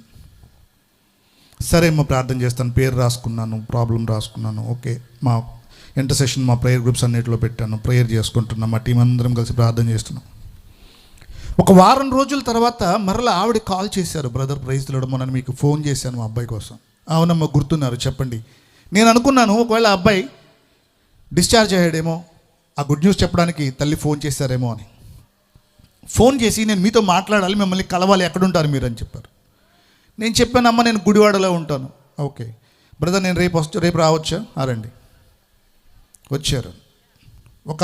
సరే అమ్మ ప్రార్థన చేస్తాను. పేరు రాసుకున్నాను, ప్రాబ్లం రాసుకున్నాను. ఓకే, మా ఇంటర్సెషన్ మా ప్రేయర్ గ్రూప్స్ అన్నిటిలో పెట్టాను, ప్రేయర్ చేసుకుంటున్నాం, మా టీం అందరం కలిసి ప్రార్థన చేస్తున్నాం. ఒక వారం రోజుల తర్వాత మరలా ఆవిడ కాల్ చేశారు, బ్రదర్ ప్రైజ్ లార్డ్ మొన్న మీకు ఫోన్ చేశాను మా అబ్బాయి కోసం. అవునమ్మా గుర్తున్నారు, చెప్పండి. నేను అనుకున్నాను ఒకవేళ అబ్బాయి డిశ్చార్జ్ అయ్యాడేమో, ఆ గుడ్ న్యూస్ చెప్పడానికి తల్లి ఫోన్ చేశారేమో అని. ఫోన్ చేసి నేను మీతో మాట్లాడాలి, మిమ్మల్ని కలవాలి, ఎక్కడుంటారు మీరు అని చెప్పారు. నేను చెప్పాను, అమ్మ నేను గుడివాడలో ఉంటాను. ఓకే బ్రదర్, నేను రేపు రావచ్చా? రండి. వచ్చారు. ఒక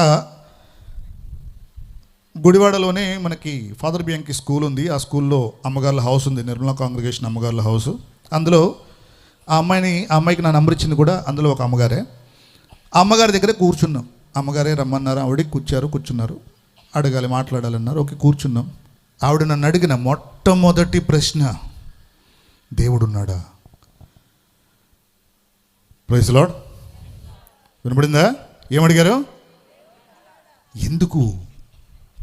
గుడివాడలోనే మనకి ఫాదర్ బియాంకి స్కూల్ ఉంది. ఆ స్కూల్లో అమ్మగారుల హౌస్ ఉంది, నిర్మలా కాంగ్రిగేషన్ అమ్మగారుల హౌస్. అందులో ఆ అమ్మాయికి నా నంబర్ ఇచ్చింది కూడా అందులో ఒక అమ్మగారే. ఆ అమ్మగారి దగ్గరే కూర్చున్నాం. అమ్మగారే రమ్మన్నారు, ఆవిడకి కూర్చున్నారు. అడగాలి, మాట్లాడాలన్నారు. ఓకే కూర్చున్నాం. ఆవిడ నన్ను అడిగిన మొట్టమొదటి ప్రశ్న, దేవుడున్నాడా? Praise lord. వినపడిందా? ఏమడిగారు? ఎందుకు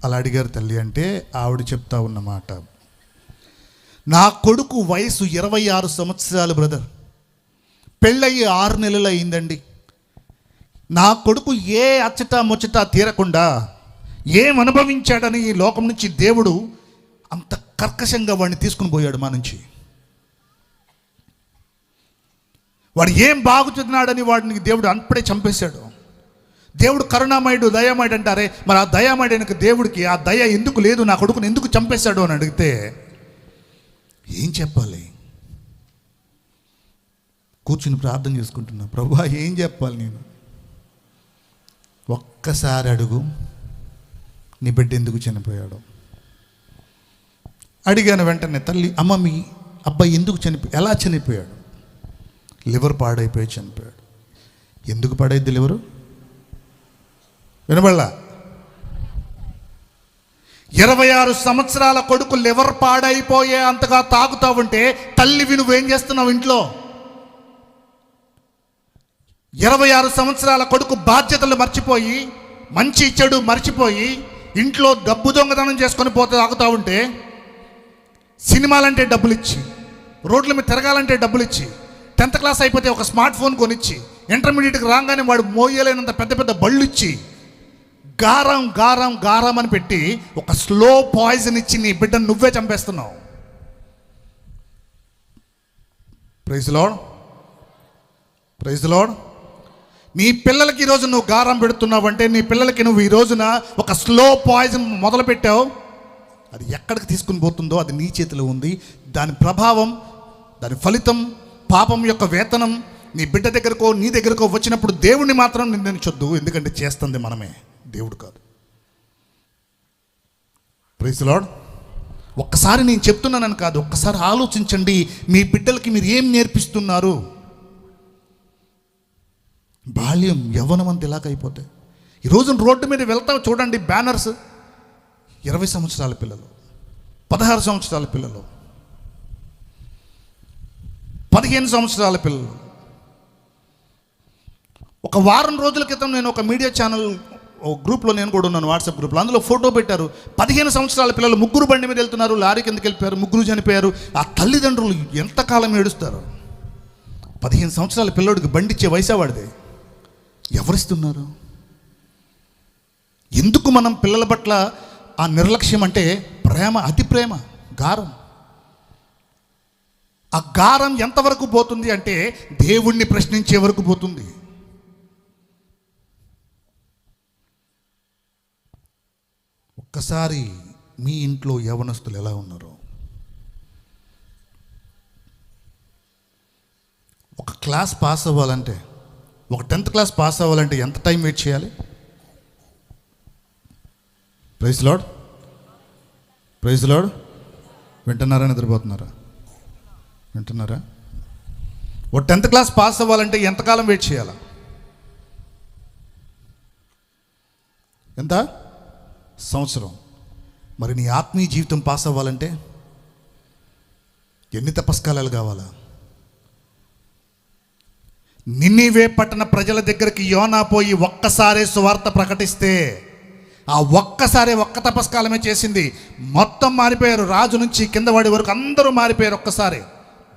అలా అడిగారు తల్లి అంటే ఆవిడ చెప్తా ఉన్నమాట, నా కొడుకు వయసు 26 సంవత్సరాలు బ్రదర్, పెళ్ళయి 6 నెలలు అయిందండి. నా కొడుకు ఏ అచ్చట ముచ్చట తీరకుండా ఏం అనుభవించాడని ఈ లోకం నుంచి దేవుడు అంత కర్కశంగా వాడిని తీసుకుని పోయాడు మా నుంచి. వాడు ఏం బాగుతున్నాడని వాడిని దేవుడు అప్పుడే చంపేశాడు. దేవుడు కరుణామయుడు దయామయుడు అంటారే, మరి ఆ దయామయుడైన దేవుడికి ఆ దయ ఎందుకు లేదు, నా కొడుకుని ఎందుకు చంపేశాడు అని అడిగితే ఏం చెప్పాలి? కూర్చుని ప్రార్థన చేసుకుంటున్నా, ప్రభువా ఏం చెప్పాలి నేను? ఒక్కసారి అడుగు, నీ బిడ్డ ఎందుకు చనిపోయాడు? అడిగాను వెంటనే. తల్లి, అమ్మ మీ అబ్బాయి ఎందుకు ఎలా చనిపోయాడు? లివర్ పాడైపోయి చనిపోయాడు. ఎందుకు పాడైద్ది లివరు? వినబడలా? 26 సంవత్సరాల కొడుకు లివర్ పాడైపోయే అంతగా తాగుతా ఉంటే తల్లివి నువ్వేం చేస్తున్నావు ఇంట్లో? 26 సంవత్సరాల కొడుకు బాధ్యతలు మర్చిపోయి, మంచి చెడు మర్చిపోయి ఇంట్లో డబ్బు దొంగతనం చేసుకొని పోతే తాగుతూ ఉంటే, సినిమాలంటే డబ్బులు ఇచ్చి, రోడ్ల మీద తిరగాలంటే డబ్బులు ఇచ్చి, 10th క్లాస్ అయిపోతే ఒక స్మార్ట్ ఫోన్ కొనిచ్చి, ఇంటర్మీడియట్కి రాగానే వాడు మోయలేనంత పెద్ద పెద్ద బళ్ళు ఇచ్చి, గారం గారం గారం అని పెట్టి ఒక స్లో పాయిజన్ ఇచ్చి నీ బిడ్డను నువ్వే చంపేస్తున్నావు. Praise lord, praise lord. నీ పిల్లలకి ఈరోజు నువ్వు గారం పెడుతున్నావు అంటే, నీ పిల్లలకి నువ్వు ఈ రోజున ఒక స్లో పాయిజన్ మొదలు పెట్టావు. అది ఎక్కడికి తీసుకుని పోతుందో అది నీ చేతిలో ఉంది. దాని ప్రభావం, దాని ఫలితం, పాపం యొక్క వేతనం నీ బిడ్డ దగ్గరకో నీ దగ్గరకో వచ్చినప్పుడు దేవుణ్ణి మాత్రం నిందించొద్దు, ఎందుకంటే చేస్తుంది మనమే, దేవుడు కాదు. Praise Lord. ఒక్కసారి నేను చెప్తున్నానని కాదు, ఒక్కసారి ఆలోచించండి, మీ బిడ్డలకి మీరు ఏం నేర్పిస్తున్నారు? బాల్యం యవ్వనం అంత ఇలాగైపోతాయి. ఈరోజు రోడ్డు మీద వెళ్తావు చూడండి, బ్యానర్స్ 20 సంవత్సరాల పిల్లలు, 16 సంవత్సరాల పిల్లలు, 15 సంవత్సరాల పిల్లలు. ఒక వారం రోజుల క్రితం నేను ఒక మీడియా ఛానల్ గ్రూప్లో నేను కూడా ఉన్నాను, వాట్సాప్ గ్రూప్లో. అందులో ఫోటో పెట్టారు, 15 సంవత్సరాల పిల్లలు, 3 బండి మీద వెళ్తున్నారు, లారీ కిందకి వెళ్ళిపోయారు, 3 చనిపోయారు. ఆ తల్లిదండ్రులు ఎంతకాలం ఏడుస్తారు? 15 సంవత్సరాల పిల్లోడికి బండిచ్చే వయసే వాడిదే. ఎవరిస్తున్నారు? ఎందుకు మనం పిల్లల పట్ల ఆ నిర్లక్ష్యం అంటే ప్రేమ, అతి ప్రేమ, గారం. ఆ గారం ఎంతవరకు పోతుంది అంటే దేవుణ్ణి ప్రశ్నించే వరకు పోతుంది. ఒక్కసారి మీ ఇంట్లో యవనస్తులు ఎలా ఉన్నారో, ఒక క్లాస్ పాస్ అవ్వాలంటే, ఒక 10th క్లాస్ పాస్ అవ్వాలంటే ఎంత టైం వెయిట్ చేయాలి? Praise lord, praise Lord. వింటున్నారా, నిద్రపోతున్నారా? వింటున్నారా? ఒక 10th క్లాస్ పాస్ అవ్వాలంటే ఎంతకాలం వెయిట్ చేయాలా? ఎంత? సంవత్సరం. మరి నీ ఆత్మీయ జీవితం పాస్ అవ్వాలంటే ఎన్ని తపస్కాలాలు కావాలా? నిన్నీవే పట్టణ ప్రజల దగ్గరికి యోనా పోయి ఒక్కసారే సువార్త ప్రకటిస్తే, ఆ ఒక్క తపస్కాలమే చేసింది, మొత్తం మారిపోయారు. రాజు నుంచి కింద వాడి వరకు అందరూ మారిపోయారు. ఒక్కసారి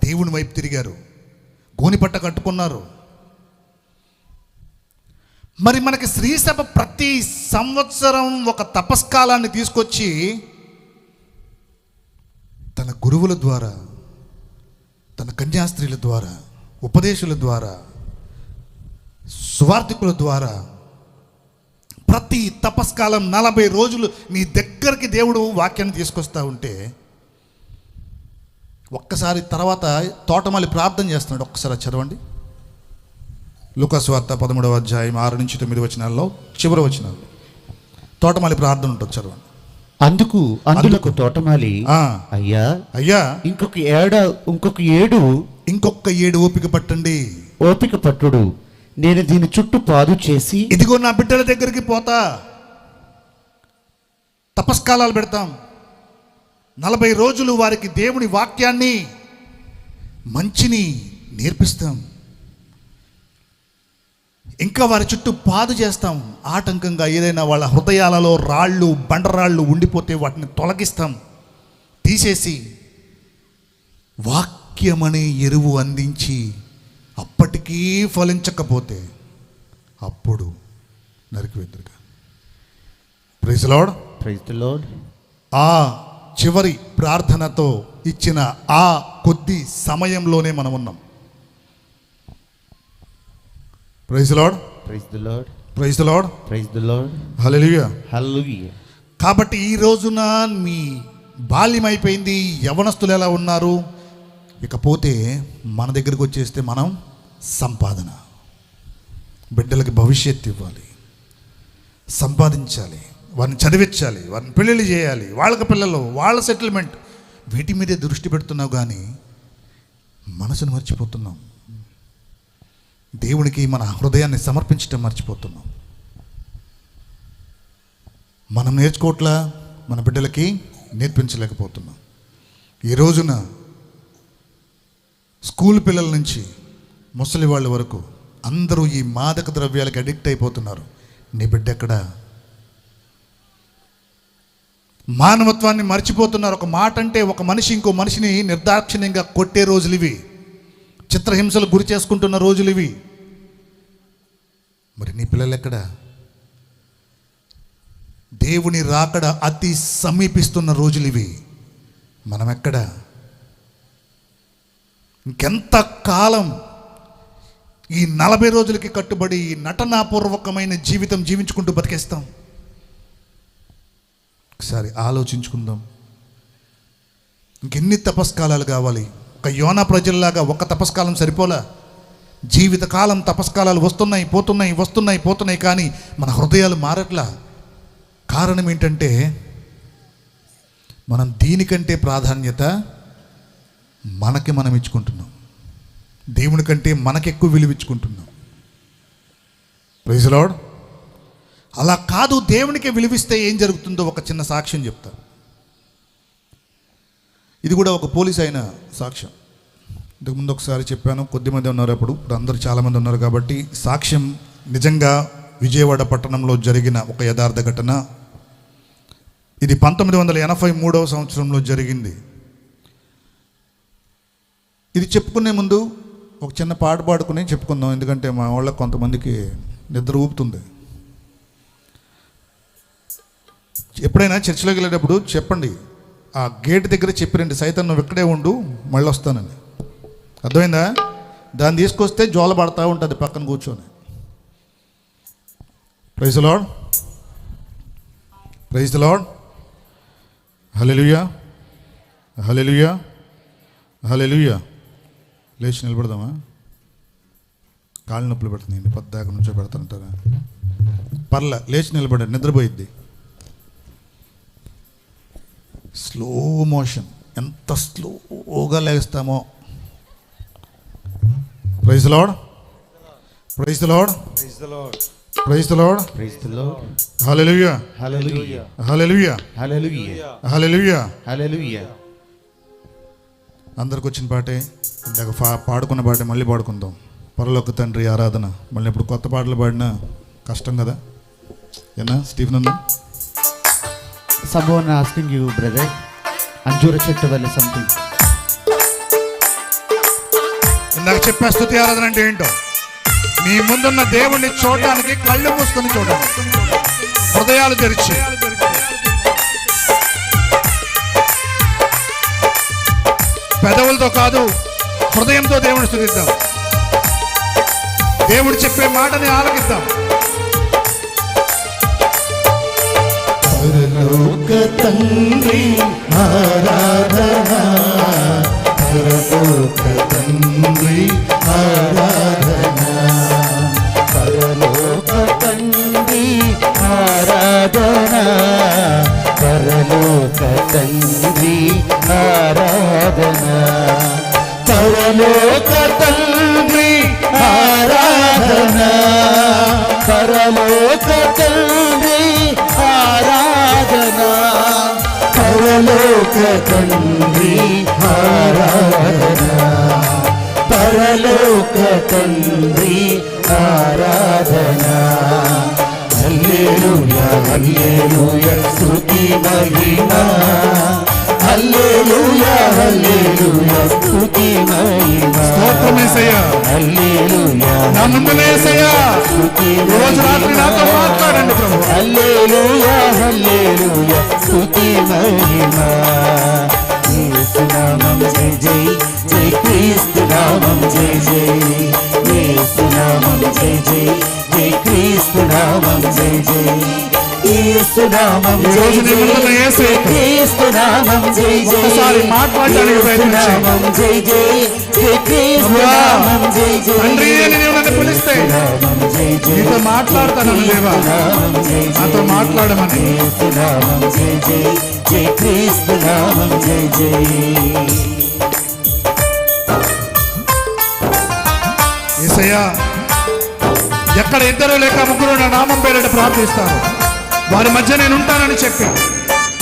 దేవుని వైపు తిరిగారు, గోనిపట్ట కట్టుకున్నారు. మరి మనకి శ్రీసభ ప్రతి సంవత్సరం ఒక తపస్కాలాన్ని తీసుకొచ్చి తన గురువుల ద్వారా, తన కన్యాస్త్రీల ద్వారా, ఉపదేశుల ద్వారా, సువార్థికుల ద్వారా ప్రతి తపస్కాలం 40 రోజులు నీ దగ్గరికి దేవుడు వాక్యాన్ని తీసుకొస్తా ఉంటే, ఒక్కసారి తర్వాత తోటమాలి ప్రార్థన చేస్తున్నాడు. ఒక్కసారి చదవండి. లూకా సువార్త 13వ అధ్యాయం 6 నుంచి 9 వచనాల్లో చివరి వచనాల్లో తోటమాలి ప్రార్థన ఉంటుంది, చదవండి. అందుకు తోటమాలి, అయ్యా అయ్యా ఇంకొక 7 ఓపిక పట్టండి. ఓపిక పట్టుడు, నేను దీని చుట్టూ పాదు చేసి, ఇదిగో నా బిడ్డల దగ్గరికి పోతా, తపస్కాలాలు పెడతాం, 40 రోజులు వారికి దేవుని వాక్యాన్ని, మంచిని నేర్పిస్తాం, ఇంకా వారి చుట్టూ పాదు చేస్తాం. ఆటంకంగా ఏదైనా వాళ్ళ హృదయాలలో రాళ్ళు, బండరాళ్ళు ఉండిపోతే వాటిని తొలగిస్తాం, తీసేసి వాక్యమనే ఎరువు అందించి అప్పటికీ ఫలించకపోతే అప్పుడు నరికివేద్దురుగా. Praise the lord, praise the lord. ఆ చివరి ప్రార్థనతో ఇచ్చిన ఆ కొద్ది సమయంలోనే మనం ఉన్నాం. Praise the lord, praise the lord, praise the lord, praise the lord. Hallelujah, hallelujah. కాబట్టి ఈ రోజున మీ బాల్యం అయిపోయింది, యవనస్తులు ఎలా ఉన్నారు? ఇకపోతే మన దగ్గరికి వచ్చేస్తే మనం సంపాదన, బిడ్డలకి భవిష్యత్తు ఇవ్వాలి, సంపాదించాలి, వారిని చదివించాలి, వారిని పెళ్ళిళ్ళు చేయాలి, వాళ్ళకి పిల్లలు, వాళ్ళ సెటిల్మెంట్, వీటి మీదే దృష్టి పెడుతున్నావు కానీ మనసును మర్చిపోతున్నాం. దేవునికి మన హృదయాన్ని సమర్పించడం మర్చిపోతున్నాం. మనం నేర్చుకోవట్లా, మన బిడ్డలకి నేర్పించలేకపోతున్నాం. ఈ రోజున స్కూల్ పిల్లల నుంచి ముసలి వాళ్ళ వరకు అందరూ ఈ మాదక ద్రవ్యాలకు అడిక్ట్ అయిపోతున్నారు. నీ బిడ్డ ఎక్కడ? మానవత్వాన్ని మర్చిపోతున్నారు. ఒక మాట అంటే ఒక మనిషి ఇంకో మనిషిని నిర్దాక్షిణ్యంగా కొట్టే రోజులు ఇవి, చిత్రహింసలు గురి చేసుకుంటున్న రోజులు ఇవి. మరి నీ పిల్లలు ఎక్కడ? దేవుని రాకడ అతి సమీపిస్తున్న రోజులు ఇవి, మనం ఎక్కడ? ఇంకెంత కాలం ఈ 40 రోజులకి కట్టుబడి నటనాపూర్వకమైన జీవితం జీవించుకుంటూ బతికేస్తాం? ఒకసారి ఆలోచించుకుందాం. ఇంకెన్ని తపస్కాలాలు కావాలి? ఒక యోనా ప్రజల్లాగా ఒక తపస్కాలం సరిపోలా, జీవితకాలం తపస్కాలాలు వస్తున్నాయి పోతున్నాయి కానీ మన హృదయాలు మారట్లా. కారణం ఏంటంటే మనం దీనికంటే ప్రాధాన్యత మనకి మనం ఇచ్చుకుంటున్నాం, దేవుని కంటే మనకెక్కువ విలువించుకుంటున్నాం. Praise the lord. అలా కాదు, దేవునికి విలువిస్తే ఏం జరుగుతుందో ఒక చిన్న సాక్ష్యం చెప్తా. ఇది కూడా ఒక పోలీస్ అయిన సాక్ష్యం. ఇంతకుముందు ఒకసారి చెప్పాను, కొద్దిమంది ఉన్నారు, ఇప్పుడు అందరూ చాలామంది ఉన్నారు కాబట్టి సాక్ష్యం నిజంగా విజయవాడ పట్టణంలో జరిగిన ఒక యథార్థ ఘటన. ఇది 1983వ సంవత్సరంలో జరిగింది. ఇది చెప్పుకునే ముందు ఒక చిన్న పాట పాడుకుని చెప్పుకుందాం, ఎందుకంటే మా వాళ్ళకి కొంతమందికి నిద్ర ఊపుతుంది. ఎప్పుడైనా చర్చిలోకి వెళ్ళేటప్పుడు చెప్పండి, ఆ గేట్ దగ్గర చెప్పిరండి, సైతం నువ్వు ఇక్కడే ఉండు, మళ్ళీ వస్తానని. అర్థమైందా? దాన్ని తీసుకొస్తే జోల పడతా ఉంటుంది పక్కన కూర్చొని. Praise the lord, praise the lord. Hallelujah, hallelujah, hallelujah. లేచి నిలబడదామా? కాళ్ళు నొప్పులు పెడుతున్నాయండి, పద్దాక నుంచో పెడతానంటారా? పర్లే, లేచి నిలబడండి, నిద్రపోయిద్ది. స్లో మోషన్, ఎంత స్లోగా లేస్తామో. Praise the lord, praise the lord, praise the lord, praise the lord. Hallelujah, hallelujah, hallelujah, hallelujah, hallelujah. Hallelujah. అందరికి వచ్చిన పాటే, ఇందాక పాడుకున్న పాటే మళ్ళీ పాడుకుందాం. పరలోక తండ్రి ఆరాధన. మళ్ళీ ఇప్పుడు కొత్త పాటలు పాడినా కష్టం కదా. ఏనా స్టీఫెన్ అన్న? Someone asking you, brother, అంజూర చెట్టు వల్ల సంథింగ్. ఇందాక చెప్పే స్తుతి ఆరాధన అంటే ఏంటో, నీ ముందున్న దేవుణ్ణి చూడడానికి కళ్ళు మూసుకొని చూడాలి, హృదయాలు తెరిచి. పెదవులతో కాదు, హృదయంతో దేవుని స్తుతిద్దాం. దేవుడు చెప్పే మాటని ఆలకిద్దాం. పరలోక తండ్రి ఆరాధన, పరలోక తండ్రి ఆరాధన, పరలోక తండ్రి ఆరాధన, పరలోక తండ్రి ఆరాధన, పరలోక తండ్రి ఆరాధన, పరలోక తండ్రి ఆరాధన, పరలోక తండ్రి ఆరాధన, పరలోక తండ్రి ఆరాధన. హల్లెలూయా, హల్లెలూయా, స్తుతి మహిమ, హల్లెలూయా, హల్లెలూయా, స్తుతి మహిమ. స్తోత్రం యేసయ్యా, హల్లెలూయా, నా ముందు యేసయ్యా, రోజు రాత్రి నాతో మాట్లాడండి ప్రభు. హల్లెలూయా, హల్లెలూయా, స్తుతి మహిమ. యేసు నామం జై జై, జై క్రీస్తు నామం జై జై, యేసు నామం జై జై, జై క్రీస్తు నామం జై జై, యేసు నామం ఈ జై రోజు నీ జై, ముందున్న యేసే క్రీస్తు నామం జై జై, ఒకసారి మాట్లాడడానికి ప్రయత్నించు. నామం జై జై, జై క్రీస్తు ప్రభువా, నామం జై జై, తండ్రి అని నీవు నన్ను పిలిస్తే నామం జై జై, నీతో మాట్లాడతాను దేవా, నామం జై జై, నాతో మాట్లాడమని. యేసు నామం జై జై, జై క్రీస్తు నామం జై జై. యేసయ్యా, ఎక్కడ ఇద్దరు లేక ముగ్గురు నా నామం పేరిట ప్రార్థిస్తారు, వారి మధ్య నేను ఉంటానని చెప్పి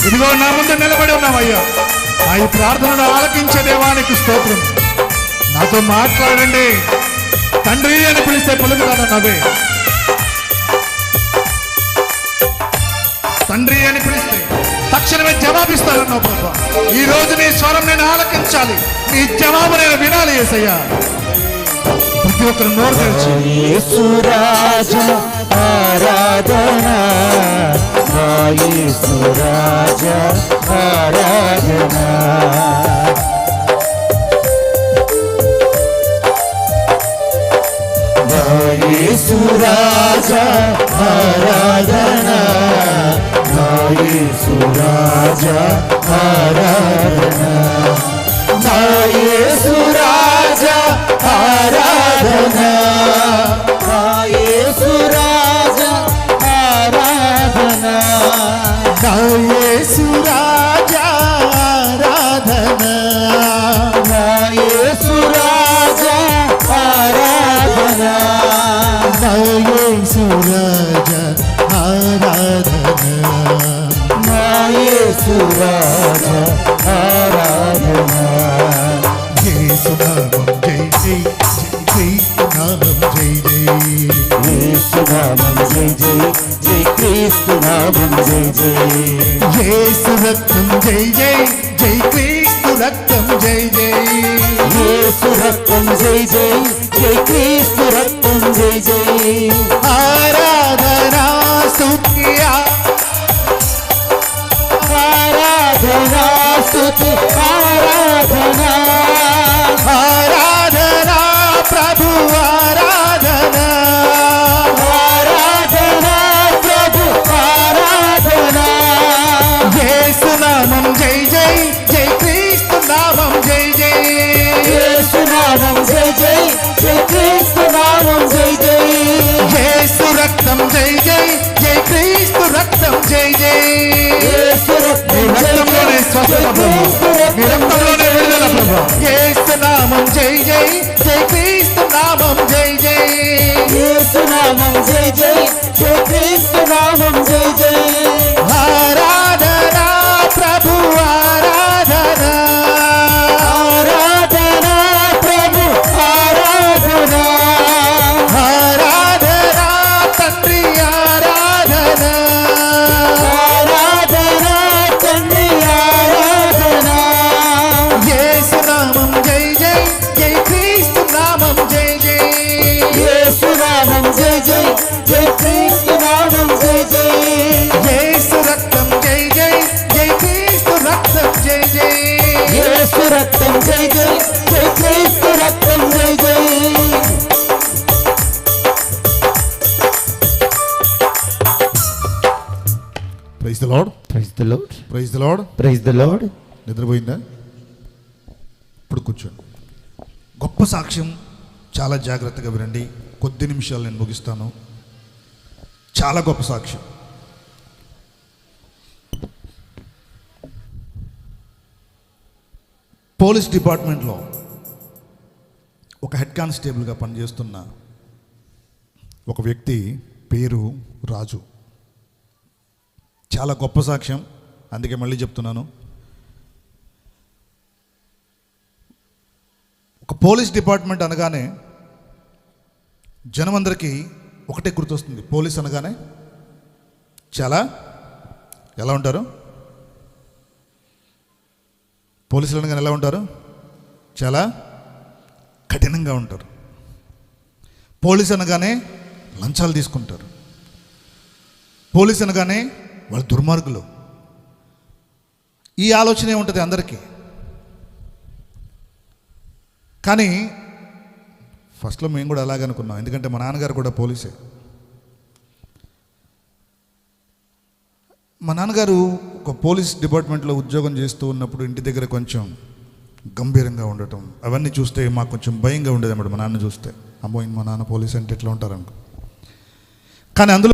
ఇదిగో నా ముందు నిలబడి ఉన్నావయ్యా. ఆ ఈ ప్రార్థనను ఆలకించే దేవానికి స్తోత్రం. నాతో మాట్లాడండి తండ్రి అని పిలిస్తే పలుకుతానన్నవే, తండ్రి అని పిలిస్తే తక్షణమే జవాబిస్తానన్నావు ప్రభా. ఈ రోజు నీ స్వరం నేను ఆలకించాలి, నీ జవాబు నేను వినాలి యేసయ్యా. ప్రతి ఒక్కరు నోరు తెరిచి యేసు రాజా ఆరాధన, మా యేసు రాజా ఆరాధన, మా యేసు రాజా ఆరాధన, మా యేసు రాజా ఆరాధన, మా యేసు రాజా ఆరాధన, మా యేసు రాజా ఆరాధన, మా యేసు రాజా ఆరాధన, మా యేసు రాజా ఆరాధన, మా యేసు రాజా ఆరాధన, మా యేసు రాజా ఆరాధన. యేసు నామం జై జై, జై నామం జై జై, యేసు నామం జై జై, జై క్రీస్తు నామం జై జై, యేసు రక్తం జై జై, జై క్రీస్తు రక్తం జై జై, యేసు రక్తం జై జై, జై క్రీస్తు రక్తం జై జై. ఆరాధనా స్తుతి ఆరాధనా స్తుతి ఆరాధనా, ఆరాధనా ప్రభు ఆరాధనా, ఆరాధనా ప్రభు ఆరాధనా, యేసు నామం జై రక్తం జై జై. యేసు రక్తం నీ రక్తంలోనే స్వస్థత ప్రభు, నీ రక్తంలోనే విడుదల ప్రభు. యేసు నామం జై జై, జై క్రీస్తు నామం జై జై. యేసు నామం జై జై, జై క్రీస్తు నామం జై జై. ఆరాధనా ప్రభు ఆరాధనా, ఆరాధన ప్రభు ఆరాధన, ఆరాధనా తండ్రి ఆరాధనా. ఆరాధన తండ్రి ఆరాధన. యేసు నామం జై జై, జై క్రీస్తు నామం జై జై. యేసు నామం జై జై, జై క్రీస్తు నామం జై జై. యేసు రక్తం జై జై, జై క్రీస్తు రక్తం జై జై. యేసు రక్తం జై జై, జై క్రీస్తు రక్తం జై జై. Praise the lord, praise the lord, praise the lord. Praise the lord. నిద్రపోయిందా? ఇప్పుడు కూర్చోండి. గొప్ప సాక్ష్యం, చాలా జాగ్రత్తగా వినండి. కొద్ది నిమిషాలు నేను ముగిస్తాను. చాలా గొప్ప సాక్ష్యం. పోలీస్ డిపార్ట్మెంట్లో ఒక హెడ్ కానిస్టేబుల్గా పనిచేస్తున్న ఒక వ్యక్తి పేరు రాజు. చాలా గొప్ప సాక్ష్యం, అందుకే మళ్ళీ చెప్తున్నాను. ఒక పోలీస్ డిపార్ట్మెంట్ అనగానే జనమందరికీ ఒకటే గుర్తొస్తుంది. పోలీస్ అనగానే చాలా ఎలా ఉంటారు? పోలీసులు అనగానే ఎలా ఉంటారు? చాలా కఠినంగా ఉంటారు. పోలీస్ అనగానే లంచాలు తీసుకుంటారు. పోలీస్ అనగానే వాళ్ళు దుర్మార్గులు. ఈ ఆలోచనే ఉంటుంది అందరికీ. కానీ ఫస్ట్లో మేము కూడా అలాగే అనుకున్నాం, ఎందుకంటే మా నాన్నగారు కూడా పోలీసే. మా నాన్నగారు ఒక పోలీస్ డిపార్ట్మెంట్లో ఉద్యోగం చేస్తూ ఉన్నప్పుడు ఇంటి దగ్గర కొంచెం గంభీరంగా ఉండటం అవన్నీ చూస్తే మాకు కొంచెం భయంగా ఉండేది అన్నమాట. మా నాన్న చూస్తే అమ్మో మా నాన్న పోలీస్ అంటే ఎట్లా ఉంటారనుకో. కానీ అందులో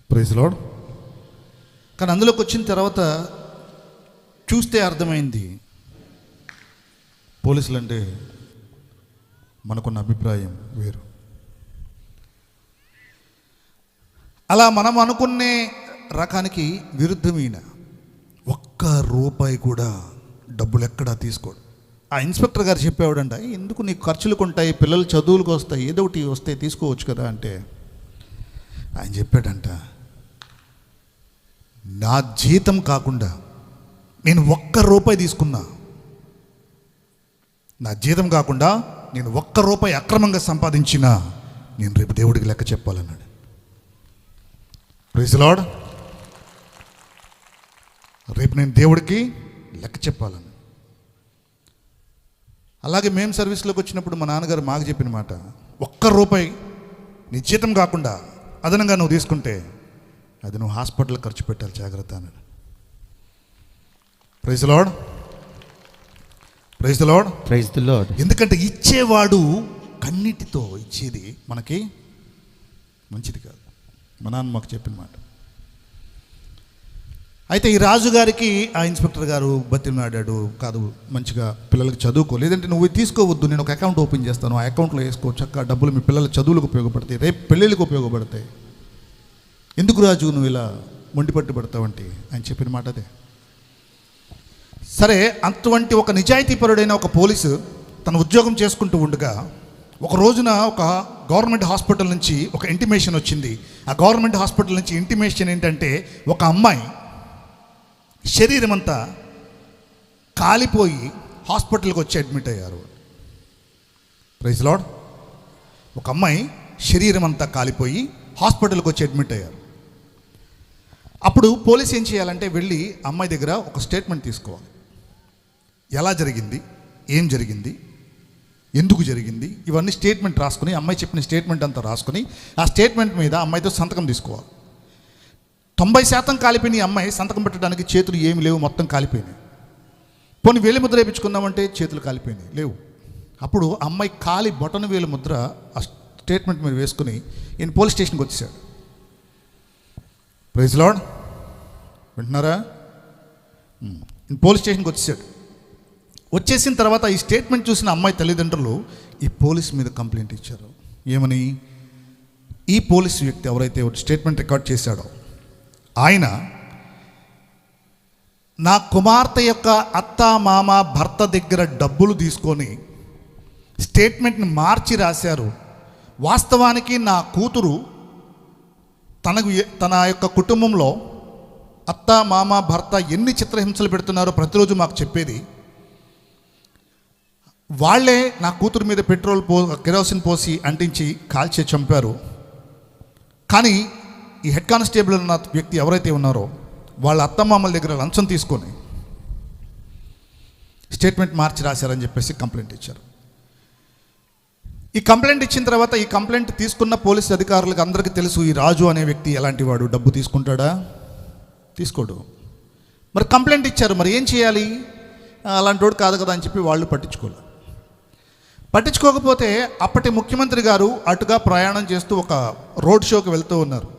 ప్రైజ్ లార్డ్. కానీ అందులోకి వచ్చిన తర్వాత చూస్తే అర్థమైంది, పోలీసులు అంటే మనకున్న అభిప్రాయం వేరు. అలా మనం అనుకునే రకానికి విరుద్ధమైన ఒక్క రూపాయి కూడా డబ్బులు ఎక్కడా తీసుకోడు. ఆ ఇన్స్పెక్టర్ గారు చెప్పేవాడంట, ఎందుకు నీకు ఖర్చులకు ఉంటాయి, పిల్లలు చదువులకు వస్తాయి, ఏదో ఒకటి వస్తే తీసుకోవచ్చు కదా అంటే ఆయన చెప్పాడంట, నా జీతం కాకుండా నేను ఒక్క రూపాయి తీసుకున్నా, నా జీతం కాకుండా నేను ఒక్క రూపాయి అక్రమంగా సంపాదించినా నేను రేపు దేవుడికి లెక్క చెప్పాలన్నాడు. Praise lord. రేపు నేను దేవుడికి లెక్క చెప్పాలని. అలాగే మేము సర్వీస్లోకి వచ్చినప్పుడు మా నాన్నగారు మాకు చెప్పిన మాట, ఒక్క రూపాయి నీ జీతం కాకుండా అదనంగా నువ్వు తీసుకుంటే అది నువ్వు హాస్పిటల్ ఖర్చు పెట్టాలి, జాగ్రత్త అన్నాడు. Praise the lord, praise the lord, praise the Lord. ఎందుకంటే ఇచ్చేవాడు కన్నీటితో ఇచ్చేది మనకి మంచిది కాదు. మా నాన్న మాకు చెప్పిన మాట. అయితే ఈ రాజుగారికి ఆ ఇన్స్పెక్టర్ గారు బతిమలాడాడు, కాదు మంచిగా పిల్లలకి చదువుకో, లేదంటే నువ్వు తీసుకోవద్దు, నేను ఒక అకౌంట్ ఓపెన్ చేస్తాను, ఆ అకౌంట్లో వేసుకో, చక్కగా డబ్బులు మీ పిల్లల చదువులకు ఉపయోగపడతాయి, రేపు పెళ్ళిళ్ళకి ఉపయోగపడతాయి, ఎందుకు రాజు నువ్వు ఇలా మొండిపట్టు పడతావంటే ఆయన చెప్పిన మాట అదే. సరే, అటువంటి ఒక నిజాయితీపరుడైన ఒక పోలీసు తన ఉద్యోగం చేసుకుంటూ ఉండగా ఒక రోజున ఒక గవర్నమెంట్ హాస్పిటల్ నుంచి ఒక ఇంటిమేషన్ వచ్చింది. ఆ గవర్నమెంట్ హాస్పిటల్ నుంచి ఇంటిమేషన్ ఏంటంటే, ఒక అమ్మాయి శరీరం అంతా కాలిపోయి హాస్పిటల్కి వచ్చి అడ్మిట్ అయ్యారు. Praise Lord. ఒక అమ్మాయి శరీరం అంతా కాలిపోయి హాస్పిటల్కి వచ్చి అడ్మిట్ అయ్యారు. అప్పుడు పోలీస్ ఏం చేయాలంటే వెళ్ళి అమ్మాయి దగ్గర ఒక స్టేట్మెంట్ తీసుకోవాలి. ఎలా జరిగింది, ఏం జరిగింది, ఎందుకు జరిగింది, ఇవన్నీ స్టేట్మెంట్ రాసుకుని, అమ్మాయి చెప్పిన స్టేట్మెంట్ అంతా రాసుకుని ఆ స్టేట్మెంట్ మీద అమ్మాయితో సంతకం తీసుకోవాలి. 90% కాలిపోయిన ఈ అమ్మాయి సంతకం పెట్టడానికి చేతులు ఏమి లేవు, మొత్తం కాలిపోయినాయి. పోనీ వేలి ముద్ర వేయించుకుందామంటే చేతులు కాలిపోయినాయి, లేవు. అప్పుడు అమ్మాయి కాలి బొటన వేలు ముద్ర ఆ స్టేట్మెంట్ మీద వేసుకుని ఈయన పోలీస్ స్టేషన్కి వచ్చేసాడు. Praise Lord. వింటున్నారా? ఈయన పోలీస్ స్టేషన్కి వచ్చేసాడు. వచ్చేసిన తర్వాత ఈ స్టేట్మెంట్ చూసిన అమ్మాయి తల్లిదండ్రులు ఈ పోలీస్ మీద కంప్లైంట్ ఇచ్చారు. ఏమని? ఈ పోలీస్ వ్యక్తి ఎవరైతే స్టేట్మెంట్ రికార్డ్ చేశాడో ఆయన నా కుమార్తె యొక్క అత్త మామ భర్త దగ్గర డబ్బులు తీసుకొని స్టేట్మెంట్ని మార్చి రాశారు. వాస్తవానికి నా కూతురు తన యొక్క కుటుంబంలో అత్త మామ భర్త ఎన్ని చిత్రహింసలు పెడుతున్నారో ప్రతిరోజు మాకు చెప్పేది. వాళ్ళే నా కూతురు మీద కెరోసిన్ పోసి అంటించి కాల్చి చంపారు. కానీ ఈ హెడ్ కానిస్టేబుల్ ఉన్న వ్యక్తి ఎవరైతే ఉన్నారో వాళ్ళ అత్తమామల దగ్గర లంచం తీసుకొని స్టేట్మెంట్ మార్చి రాశారని చెప్పేసి కంప్లైంట్ ఇచ్చారు. ఈ కంప్లైంట్ ఇచ్చిన తర్వాత ఈ కంప్లైంట్ తీసుకున్న పోలీస్ అధికారులకు అందరికీ తెలుసు ఈ రాజు అనే వ్యక్తి ఎలాంటి వాడు, డబ్బు తీసుకుంటాడా? తీసుకోడు. మరి కంప్లైంట్ ఇచ్చారు, మరి ఏం చేయాలి? అలాంటి వాడు కాదు కదా అని చెప్పి వాళ్ళు పట్టించుకోకపోతే అప్పటి ముఖ్యమంత్రి గారు అటుగా ప్రయాణం చేస్తూ ఒక రోడ్ షోకి వెళ్తూ ఉన్నారు.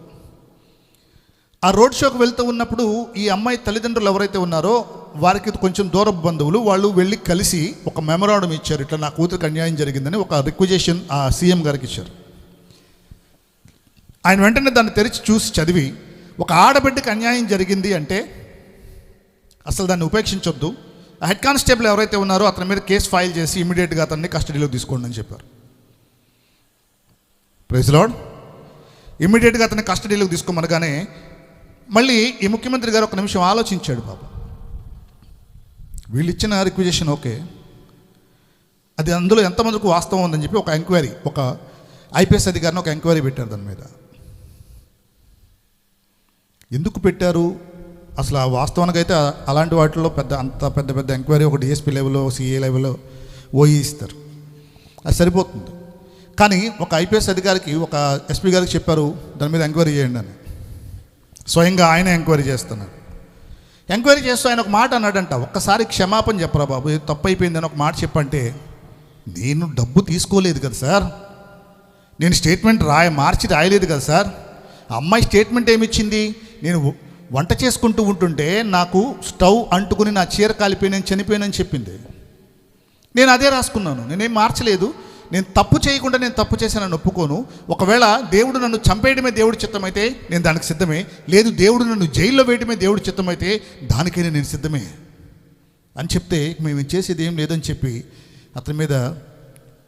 ఆ రోడ్ షోకి వెళ్తూ ఉన్నప్పుడు ఈ అమ్మాయి తల్లిదండ్రులు ఎవరైతే ఉన్నారో వారికి కొంచెం దూరపు బంధువులు, వాళ్ళు వెళ్ళి కలిసి ఒక మెమరాండం ఇచ్చారు. ఇట్లా నా కూతురికి అన్యాయం జరిగిందని ఒక రిక్వెజేషన్ ఆ సీఎం గారికి ఇచ్చారు. ఆయన వెంటనే దాన్ని తెరిచి చూసి చదివి, ఒక ఆడబిడ్డకి అన్యాయం జరిగింది అంటే అసలు దాన్ని ఉపేక్షించొద్దు, ఆ హెడ్ కానిస్టేబుల్ ఎవరైతే ఉన్నారో అతని మీద కేసు ఫైల్ చేసి ఇమీడియట్గా అతన్ని కస్టడీలో తీసుకోండి అని చెప్పారు. Praise Lord. ఇమీడియట్గా అతన్ని కస్టడీలోకి తీసుకోమనగానే మళ్ళీ ఈ ముఖ్యమంత్రి గారు ఒక నిమిషం ఆలోచించాడు. బాబు, వీళ్ళు ఇచ్చిన రిక్వెజేషన్ ఓకే, అది అందులో ఎంతమందికి వాస్తవం ఉందని చెప్పి ఒక ఎంక్వైరీ, ఒక ఐపీఎస్ అధికారిని ఒక ఎంక్వైరీ పెట్టారు. దాని మీద ఎందుకు పెట్టారు అసలు? ఆ వాస్తవానికి అయితే అలాంటి వాటిల్లో పెద్ద పెద్ద ఎంక్వైరీ ఒక డిఎస్పీ లెవెల్లో, సిఏ లెవెల్లో, ఓఈ ఇస్తారు, అది సరిపోతుంది. కానీ ఒక ఐపీఎస్ అధికారికి, ఒక ఎస్పీ గారికి చెప్పారు దాని మీద ఎంక్వైరీ చేయండి అని. స్వయంగా ఆయన ఎంక్వైరీ చేస్తున్నారు. ఎంక్వైరీ చేస్తూ ఆయన ఒక మాట అన్నాడంట, ఒక్కసారి క్షమాపణ చెప్పరా బాబు, ఇది తప్పు అయిపోయిందని ఒక మాట చెప్పంటే, నేను డబ్బు తీసుకోలేదు కదా సార్, నేను స్టేట్మెంట్ మార్చి రాయలేదు కదా సార్. అమ్మాయి స్టేట్మెంట్ ఏమిచ్చింది, నేను వంట చేసుకుంటూ ఉంటుంటే నాకు స్టవ్ అంటుకుని నా చీర కాలిపోయి నేను చనిపోయానని చెప్పింది. నేను అదే రాసుకున్నాను, నేనేం మార్చలేదు. నేను తప్పు చేయకుండా నేను తప్పు చేశానని ఒప్పుకోను. ఒకవేళ దేవుడు నన్ను చంపేయడమే దేవుడి చిత్తమైతే నేను దానికి సిద్ధమే, లేదు దేవుడు నన్ను జైల్లో వేయడమే దేవుడి చిత్తమైతే దానికైనా నేను సిద్ధమే అని చెప్తే, మేము చేసేది ఏం లేదని చెప్పి అతని మీద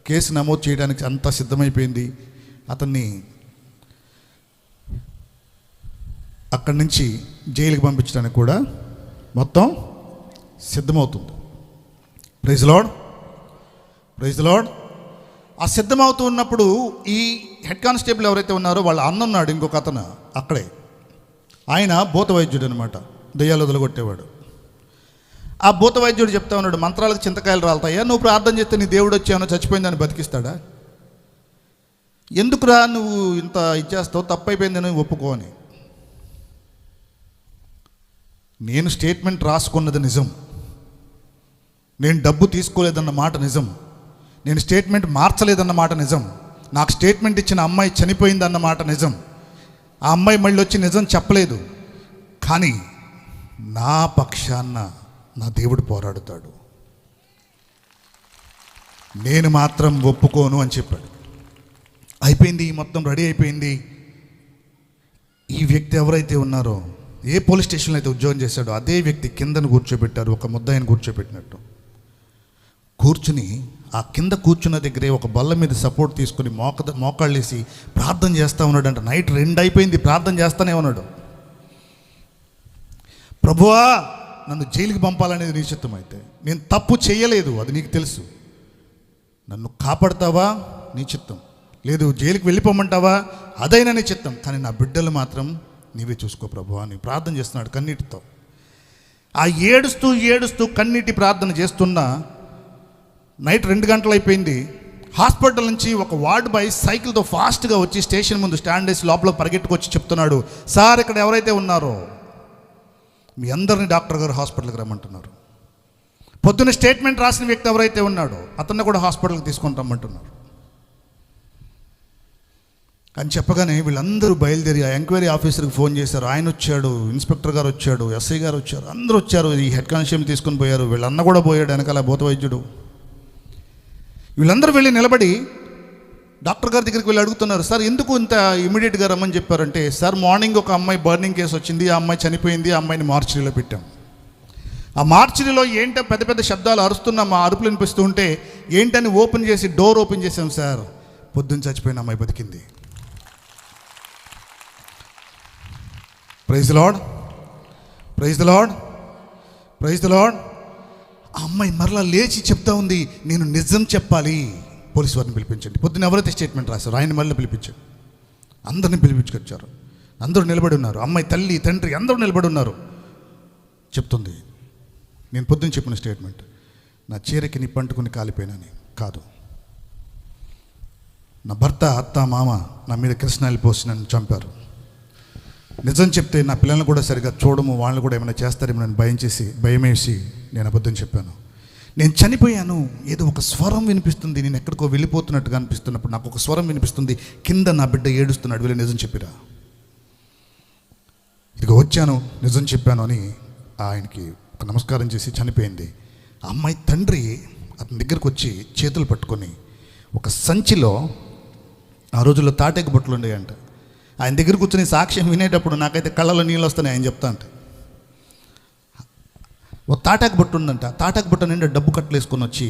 కేసు నమోదు చేయడానికి అంతా సిద్ధమైపోయింది. అతన్ని అక్కడి నుంచి జైలుకి పంపించడానికి కూడా మొత్తం సిద్ధమవుతుంది. Praise lord. Praise lord. ఆ సిద్ధమవుతూ ఉన్నప్పుడు ఈ హెడ్ కానిస్టేబుల్ ఎవరైతే ఉన్నారో వాళ్ళ అన్న ఉన్నాడు, ఇంకొక అతను అక్కడే. ఆయన భూత వైద్యుడు అనమాట, దెయ్యాలు వదలగొట్టేవాడు. ఆ భూత వైద్యుడు చెప్తా ఉన్నాడు, మంత్రాలకు చింతకాయలు రాలుతాయా, నువ్వు ప్రార్థన చేస్తే నీ దేవుడు వచ్చి ఏమైనా చచ్చిపోయిందని బతికిస్తాడా, ఎందుకురా నువ్వు ఇంత ఇచ్చేస్తావు, తప్పైపోయిందని ఒప్పుకో అని. నేను స్టేట్మెంట్ రాసుకున్నది నిజం, నేను డబ్బు తీసుకోలేదన్న మాట నిజం, నేను స్టేట్మెంట్ మార్చలేదన్న మాట నిజం, నాకు స్టేట్మెంట్ ఇచ్చిన అమ్మాయి చనిపోయిందన్న మాట నిజం, ఆ అమ్మాయి మళ్ళీ వచ్చి నిజం చెప్పలేదు, కానీ నా పక్షాన నా దేవుడు పోరాడుతాడు, నేను మాత్రం ఒప్పుకోను అని చెప్పాడు. అయిపోయింది, మొత్తం రెడీ అయిపోయింది. ఈ వ్యక్తి ఎవరైతే ఉన్నారో, ఏ పోలీస్ స్టేషన్లో అయితే ఉద్యోగం చేశాడో అదే వ్యక్తి కిందను కూర్చోబెట్టారు, ఒక ముద్దాయిని కూర్చోబెట్టినట్టు. కూర్చుని ఆ కింద కూర్చున్న దగ్గరే ఒక బల్ల మీద సపోర్ట్ తీసుకుని మోకాళ్ళు వేసి ప్రార్థన చేస్తూ ఉన్నాడంట. నైట్ 2 అయిపోయింది, ప్రార్థన చేస్తూనే ఉన్నాడు. ప్రభువా నన్ను జైలుకి పంపాలనేది నీ చిత్తం అయితే, నేను తప్పు చేయలేదు, అది నీకు తెలుసు. నన్ను కాపాడతావా, నీ చిత్తం. లేదు జైలుకి వెళ్ళిపోమంటావా, అదైనా నీ చిత్తం. కానీ నా బిడ్డలు మాత్రం నీవే చూసుకో ప్రభువా అని ప్రార్థన చేస్తున్నాడు కన్నీటితో. ఆ ఏడుస్తూ ఏడుస్తూ కన్నీటి ప్రార్థన చేస్తున్నా నైట్ 2 గంటలు అయిపోయింది. హాస్పిటల్ నుంచి ఒక వార్డ్ బాయ్ సైకిల్తో ఫాస్ట్గా వచ్చి స్టేషన్ ముందు స్టాండ్ వేసి లోపల పరిగెట్టుకొచ్చి చెప్తున్నాడు, సార్ ఇక్కడ ఎవరైతే ఉన్నారో మీ అందరినీ డాక్టర్ గారు హాస్పిటల్కి రమ్మంటున్నారు. పొద్దున్న స్టేట్మెంట్ రాసిన వ్యక్తి ఎవరైతే ఉన్నాడో అతన్ని కూడా హాస్పిటల్కి తీసుకొని రమ్మంటున్నారు అని చెప్పగానే వీళ్ళందరూ బయలుదేరి ఆ ఎంక్వైరీ ఆఫీసర్కి ఫోన్ చేశారు. ఆయన వచ్చాడు, ఇన్స్పెక్టర్ గారు వచ్చాడు, ఎస్ఐ గారు వచ్చారు, అందరూ వచ్చారు. ఈ హెడ్ కానిస్టేబుల్ తీసుకొని పోయారు. వీళ్ళన్న కూడా పోయాడు వెనకాల భూత వైద్యుడు. వీళ్ళందరూ వెళ్ళి నిలబడి డాక్టర్ గారి దగ్గరికి వెళ్ళి అడుగుతున్నారు, సార్ ఎందుకు ఇంత ఇమీడియట్గా రమ్మని చెప్పారంటే, సార్ మార్నింగ్ ఒక అమ్మాయి బర్నింగ్ కేసు వచ్చింది, ఆ అమ్మాయి చనిపోయింది, ఆ అమ్మాయిని మార్చిరీలో పెట్టాం. ఆ మార్చిరీలో ఏంటో పెద్ద పెద్ద శబ్దాలు అరుస్తున్నాం, మా అరుపులు వినిపిస్తూ ఉంటే ఏంటని ఓపెన్ చేసి డోర్ ఓపెన్ చేసాం సార్, పొద్దున్న చచ్చిపోయిన అమ్మాయి బతికింది. Praise the lord, praise the lord, praise the lord. ఆ అమ్మాయి మరలా లేచి చెప్తా ఉంది, నేను నిజం చెప్పాలి, పోలీసు వారిని పిలిపించండి. పొద్దున్న ఎవరైతే స్టేట్మెంట్ రాశారో ఆయన మళ్ళీ పిలిపించారు. అందరిని పిలిపించుకొచ్చారు. అందరూ నిలబడి ఉన్నారు. అమ్మాయి తల్లి తండ్రి అందరూ నిలబడి ఉన్నారు. చెప్తుంది, నేను పొద్దున్న చెప్పిన స్టేట్మెంట్, నా చీరకి నిప్పంటుకుని కాలిపోయినని కాదు, నా భర్త అత్త మామ నా మీద కిరసనాయిలు పోసి నన్ను చంపారు. నిజం చెప్తే నా పిల్లల్ని కూడా సరిగా చూడము, వాళ్ళని కూడా ఏమైనా చేస్తారేమో నన్ను భయమేసి నేను అబద్ధం చెప్పాను. నేను చనిపోయాను, ఏదో ఒక స్వరం వినిపిస్తుంది, నేను ఎక్కడికో వెళ్ళిపోతున్నట్టుగా అనిపిస్తున్నప్పుడు నాకు ఒక స్వరం వినిపిస్తుంది, కింద నా బిడ్డ ఏడుస్తున్నాడు, వీళ్ళు నిజం చెప్పిరా, ఇదిగో వచ్చాను, నిజం చెప్పాను అని ఆయనకి ఒక నమస్కారం చేసి చనిపోయింది. ఆ అమ్మాయి తండ్రి అతని దగ్గరకు వచ్చి చేతులు పట్టుకొని ఒక సంచిలో, ఆ రోజుల్లో తాటేకు బొట్టలు ఉండేయంట, ఆయన దగ్గర కూర్చొని సాక్ష్యం వినేటప్పుడు నాకైతే కళ్ళలో నీళ్ళు వస్తున్నాయి ఆయన చెప్తా అంటే. ఓ తాటాకు బొట్టు ఉందంట, తాటాకు బొట్ట నిండా డబ్బు కట్టలు వేసుకొని వచ్చి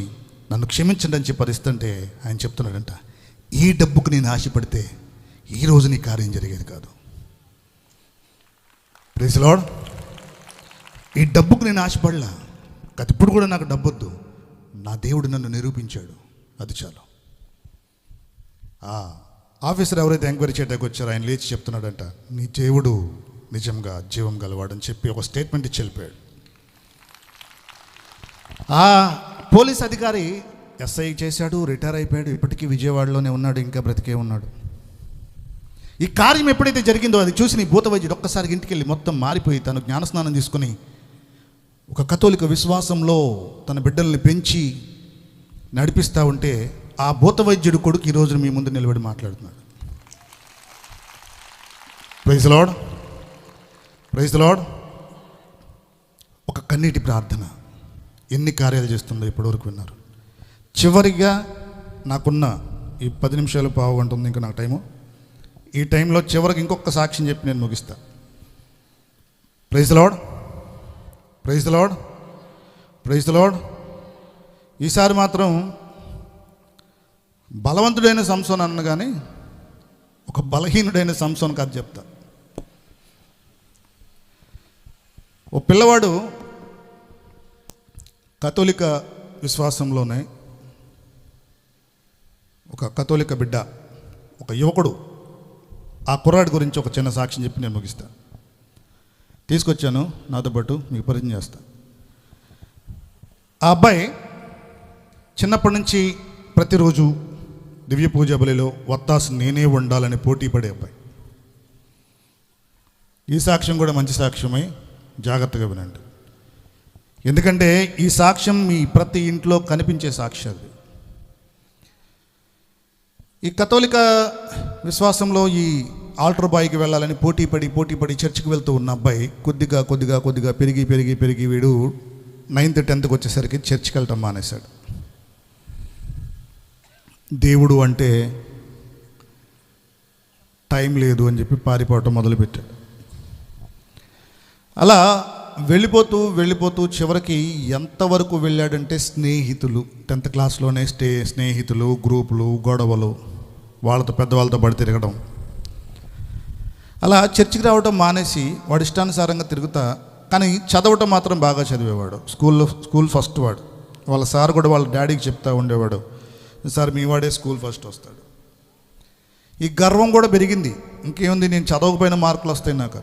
నన్ను క్షమించండి అని చెప్పి పరిస్తుంటే ఆయన చెప్తున్నాడంట, ఈ డబ్బుకు నేను ఆశపడితే ఈరోజు నీ కార్యం జరిగేది కాదు. Praise the lord. ఈ డబ్బుకు నేను ఆశపడలా, కాదు ఇప్పుడు కూడా నాకు డబ్బు వద్దు, నా దేవుడు నన్ను నిరూపించాడు, అది చాలు. ఆఫీసర్ ఎవరైతే ఎంక్వైరీ చేయడానికి వచ్చారో ఆయన లేచి చెప్తున్నాడంట, నీ దేవుడు నిజంగా జీవం గలవాడని చెప్పి ఒక స్టేట్మెంట్ ఇచ్చి వెళ్ళిపోయాడు. ఆ పోలీస్ అధికారి ఎస్ఐ చేశాడు, రిటైర్ అయిపోయాడు, ఇప్పటికీ విజయవాడలోనే ఉన్నాడు, ఇంకా బ్రతికే ఉన్నాడు. ఈ కార్యం ఎప్పుడైతే జరిగిందో అది చూసి నీ భూత వైద్యుడు ఒక్కసారి ఇంటికి వెళ్ళి మొత్తం మారిపోయి తను జ్ఞానస్నానం తీసుకుని ఒక కథోలిక విశ్వాసంలో తన బిడ్డల్ని పెంచి నడిపిస్తూ ఉంటే ఆ భూత వైద్యుడు కొడుకు ఈ రోజు మీ ముందు నిలబడి మాట్లాడుతున్నాడు. Praise the lord, praise the lord. ఒక కన్నీటి ప్రార్థన ఎన్ని కార్యాలు చేస్తుందో ఇప్పటివరకు విన్నారు. చివరిగా నాకున్న ఈ 10 నిమిషాలు పావు గంట ఉంది ఇంకా నాకు టైము. ఈ టైంలో చివరికి ఇంకొక సాక్ష్యం చెప్పి నేను ముగిస్తా. Praise the lord, praise the lord, praise the lord. ఈసారి మాత్రం బలవంతుడైన సంసోన్ అన్న కానీ ఒక బలహీనుడైన సంసోన్ కాదు చెప్తా. ఓ పిల్లవాడు కథోలిక విశ్వాసంలోనే ఒక కథోలిక బిడ్డ, ఒక యువకుడు, ఆ కుర్రాడి గురించి ఒక చిన్న సాక్ష్యం చెప్పి నేను ముగిస్తా. తీసుకొచ్చాను నాతో పాటు, మీకు పరిచయం చేస్తా. ఆ అబ్బాయి చిన్నప్పటి నుంచి ప్రతిరోజు దివ్య పూజ బలిలో వత్తాసు నేనే ఉండాలని పోటీ పడే అబ్బాయి. ఈ సాక్ష్యం కూడా మంచి సాక్ష్యమై జాగ్రత్తగా వినండి, ఎందుకంటే ఈ సాక్ష్యం మీ ప్రతి ఇంట్లో కనిపించే సాక్ష్యం. ఈ కథోలిక విశ్వాసంలో ఈ ఆల్టర్ బాయ్కి వెళ్ళాలని పోటీ పడి చర్చికి వెళ్తూ ఉన్న అబ్బాయి కొద్దిగా పెరిగి వీడు 9th 10th వచ్చేసరికి చర్చికి వెళ్ళటం మానేశాడు. దేవుడు అంటే టైం లేదు అని చెప్పి పారిపోవటం మొదలుపెట్టాడు. అలా వెళ్ళిపోతూ చివరికి ఎంతవరకు వెళ్ళాడంటే స్నేహితులు, 10th క్లాస్లోనే స్నేహితులు, గ్రూపులు, గొడవలు, వాళ్ళతో పెద్దవాళ్ళతో పడి తిరగడం, అలా చర్చికి రావడం మానేసి వాడి ఇష్టానుసారంగా తిరుగుతా కానీ చదవటం మాత్రం బాగా చదివేవాడు. స్కూల్ ఫస్ట్ వాడు. వాళ్ళ సార్ కూడా వాళ్ళ డాడీకి చెప్తా ఉండేవాడు, సార్ మీ వాడే స్కూల్ ఫస్ట్ వస్తాడు. ఈ గర్వం కూడా పెరిగింది. ఇంకేముంది, నేను చదవకపోయిన మార్కులు వస్తాయి నాకు.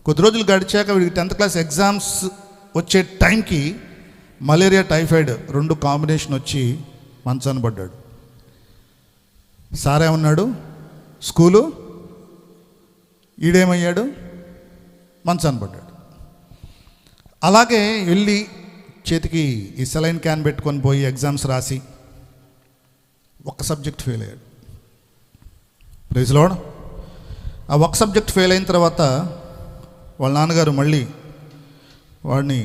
కొద్ది రోజులు గడిచాక వీడికి 10th క్లాస్ ఎగ్జామ్స్ వచ్చే టైంకి మలేరియా, టైఫాయిడ్ 2 కాంబినేషన్ వచ్చి మంచాన పడ్డాడు. సార్ ఏమన్నాడు, స్కూలు, ఈడేమయ్యాడు, మంచాన పడ్డాడు. అలాగే వెళ్ళి చేతికి ఈ సెలైన్ క్యాన్ పెట్టుకొని పోయి ఎగ్జామ్స్ రాసి ఒక సబ్జెక్ట్ ఫెయిల్ అయ్యాడు. Praise lord. ఆ ఒక సబ్జెక్ట్ ఫెయిల్ అయిన తర్వాత వాళ్ళ నాన్నగారు వాడిని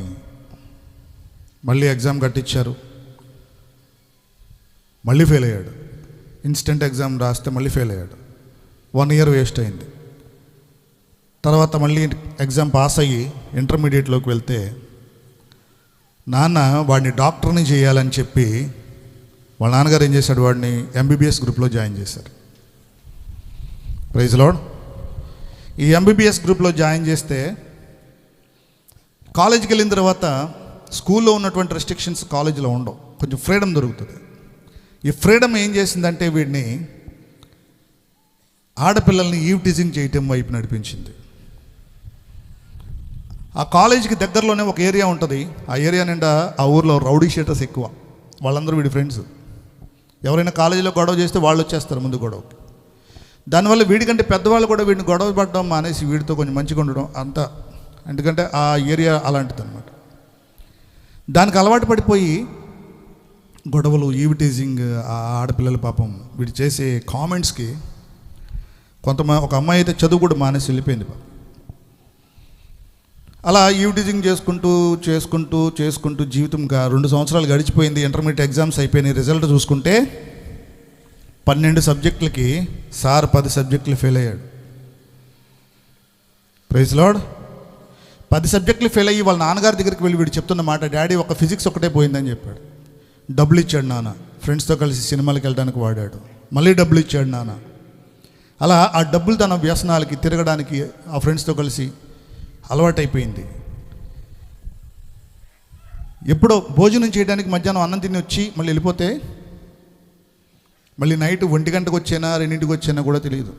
మళ్ళీ ఎగ్జామ్ కట్టించారు. మళ్ళీ ఫెయిల్ అయ్యాడు. ఇన్స్టెంట్ ఎగ్జామ్ రాస్తే మళ్ళీ ఫెయిల్ అయ్యాడు. 1 ఇయర్ వేస్ట్ అయింది. తర్వాత మళ్ళీ ఎగ్జామ్ పాస్ అయ్యి ఇంటర్మీడియట్లోకి వెళ్తే నాన్న వాడిని డాక్టర్ని చేయాలని చెప్పి వాళ్ళ నాన్నగారు ఏం చేశాడు, వాడిని MBBS గ్రూప్లో జాయిన్ చేశారు. Praise Lord. ఈ MBBS గ్రూప్లో జాయిన్ చేస్తే కాలేజీకి వెళ్ళిన తర్వాత స్కూల్లో ఉన్నటువంటి రెస్ట్రిక్షన్స్ కాలేజీలో ఉండవు, కొంచెం ఫ్రీడమ్ దొరుకుతుంది. ఈ ఫ్రీడమ్ ఏం చేసిందంటే వీడిని ఆడపిల్లల్ని ఈవ్ టీజింగ్ చేయటం వైపు నడిపించింది. ఆ కాలేజీకి దగ్గరలోనే ఒక ఏరియా ఉంటుంది. ఆ ఏరియా నిండా ఆ ఊర్లో రౌడీ షీటర్స్ ఎక్కువ. వాళ్ళందరూ వీడి ఫ్రెండ్స్. ఎవరైనా కాలేజీలో గొడవ చేస్తే వాళ్ళు వచ్చేస్తారు ముందు గొడవకి. దానివల్ల వీడికంటే పెద్దవాళ్ళు కూడా వీడిని గొడవ పడడం మానేసి వీడితో కొంచెం మంచిగా ఉండడం అంతా. ఎందుకంటే ఆ ఏరియా అలాంటిది అనమాట. దానికి అలవాటు పడిపోయి గొడవలు, ఈవ్ టీజింగ్, ఆ ఆడపిల్లల పాపం వీడు చేసే కామెంట్స్కి ఒక అమ్మాయి అయితే చదువు కూడా మానేసి వెళ్ళిపోయింది పాపం. అలా ఈవ్ టీజింగ్ చేసుకుంటూ జీవితంగా 2 సంవత్సరాలు గడిచిపోయింది. ఇంటర్మీడియట్ ఎగ్జామ్స్ అయిపోయినాయి. రిజల్ట్ చూసుకుంటే 12 సబ్జెక్టులకి సార్ 10 సబ్జెక్టులు ఫెయిల్ అయ్యాడు. Praise lord. 10 సబ్జెక్టులు ఫెయిల్ అయ్యి వాళ్ళ నాన్నగారి దగ్గరికి వెళ్ళి వీడు చెప్తున్న మాట, డాడీ ఒక ఫిజిక్స్ ఒకటే పోయిందని చెప్పాడు. డబ్బులు ఇచ్చాడు నాన్న, ఫ్రెండ్స్తో కలిసి సినిమాలకు వెళ్ళడానికి వాడాడు. మళ్ళీ డబ్బులు ఇచ్చాడు నాన్న. అలా ఆ డబ్బులు తన వ్యసనాలకి, తిరగడానికి, ఆ ఫ్రెండ్స్తో కలిసి అలవాటైపోయింది. ఎప్పుడో భోజనం చేయడానికి మధ్యాహ్నం అన్నం తిని వచ్చి మళ్ళీ వెళ్ళిపోతే మళ్ళీ నైట్ 1 గంటకు వచ్చేనా 2ంటికి వచ్చేనా కూడా తెలియదు.